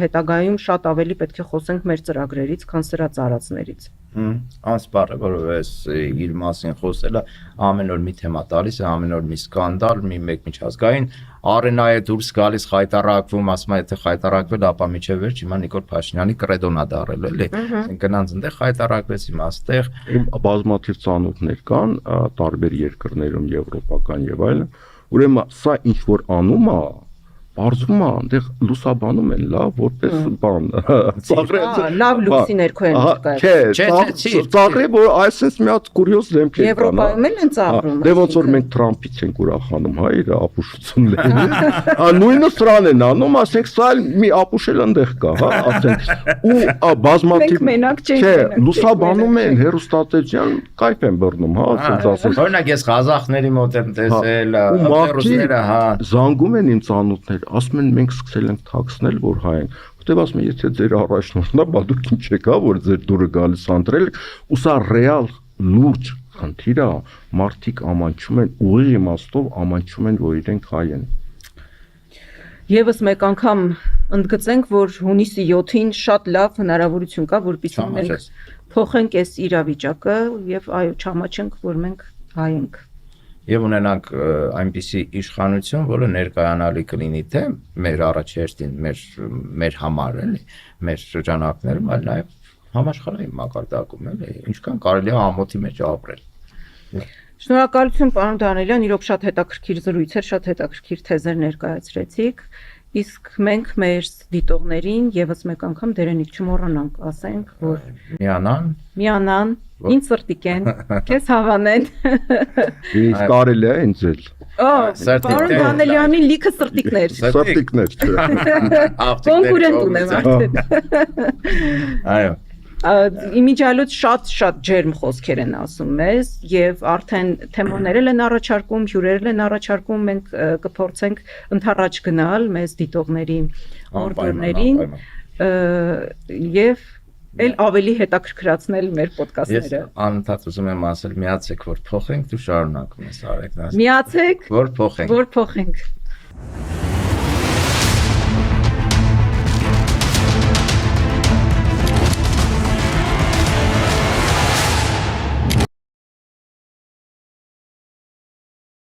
հետագայում շատ ավելի պետք է խոսենք մեր ծրագրերից, քան սրա ծառացներից։ Անսպառ է, որովհետեւ իր մասին խոսելը ամեն օր մի թեմա տալիս է, ամեն օր մի սկանդալ, մի մեկ միջազգային արենայը դուրս գալիս խայտարակվում, ասում է եթե խայտարակվել, ապա միջև վերջ հիմա Նիկոլ Փաշինյանի կրեդոնա դարել էլի։ Գնանց այնտեղ խայտարակվեց, հիմա այստեղ բազմաթիվ ծանոթներ կան տարբեր երկրներում, եվրոպական եւ այլն։ Ուրեմն սա ինչ որ անում է, Բարձում է, այնտեղ լուսաբանում են լավ, որպես բան։ Լավ լույսի ներքո են ներկայացնում։ Ծաղրի, որ այսպես մի հատ կուրիոզ դեմք է։ Եվրոպայում են ծաղրում։ Դե ոնց որ մենք Թրամփից ենք ուրախանում, հա, իր ապուշությունները։ Նույնը սրան են անում, ասենք սա մի ապուշ էլ այնտեղ կա, հա, ասենք։ Ու բազմաթիվ լուսաբանում են հերոստատեջյան, կայֆ են բռնում, հա, ասենց ասած։ Օրինակ ես ղազախների մոտ եմ տեսել, ռուսները, հա, զանգում են իմ ծանոթներ, ասում են մենք սկսել ենք թաքցնել, որ հայ ենք։ Որտեւ ասում են, եթե ձեր առաջնորդն է, բա դուք ինչ եք, հա, որ ձեր դուրը գալիս ընտրել, ու սա ռեալ լուրջ խնդիր է, մարդիկ ամանչում են, ուղիղ իմաստով ամանչում են, որ իրենք հայ են։ Եվս մեկ անգամ ընդգծենք, որ հունիսի 7-ին շատ լավ հնարավորություն կա, որպեսզի մենք փոխենք այս իրավիճակը եւ այո, չամաչենք, որ մենք հայ ենք։ Եվ ունենանք այնպիսի իշխանություն, որը ներկայանալի կլինի թե մեր առաջերտին, մեր համար, էլի, մեր շրջանակներում, այլ նաեւ համաշխարհային մակարդակում, էլի, ինչքան կարելի է ամոթի մեջ ապրել։ Շնորհակալություն, պարոն Դանելյան, իրոք շատ հետաքրքիր զրույց էր, շատ հետաքրքիր թեզեր ներկայացրեցիք։ Իսկ մենք մեր դիտողներին եւս մեկ անգամ դերենիկ չմոռանանք, ասենք, որ միանան, ինձ սրտիկեն, քեզ հավանեն։ Ինձ կարելի է ինձ էլ։ Պարոն Դանելյանի լիքը սրտիկներ։ Սրտիկներ, չէ։ Կոնկուրենտ ունեմ արդեն։ Այո։ Իմիջիալոց շատ ջերմ խոսքեր են ասում մեզ եւ արդեն թեմաներել են առաջարկում, հյուրերել են առաջարկում, մենք կփորձենք ընթառաջ գնալ մեզ դիտողների օրդերներին եւ էլ ավելի հետաքրքրացնել մեր ոդկասթները։ Ես անընդհատ ուզում եմ ասել, միացեք, որ փոխենք, դու շարունակում ես արեք։ Միացեք, որ փոխենք։ Որ փոխենք։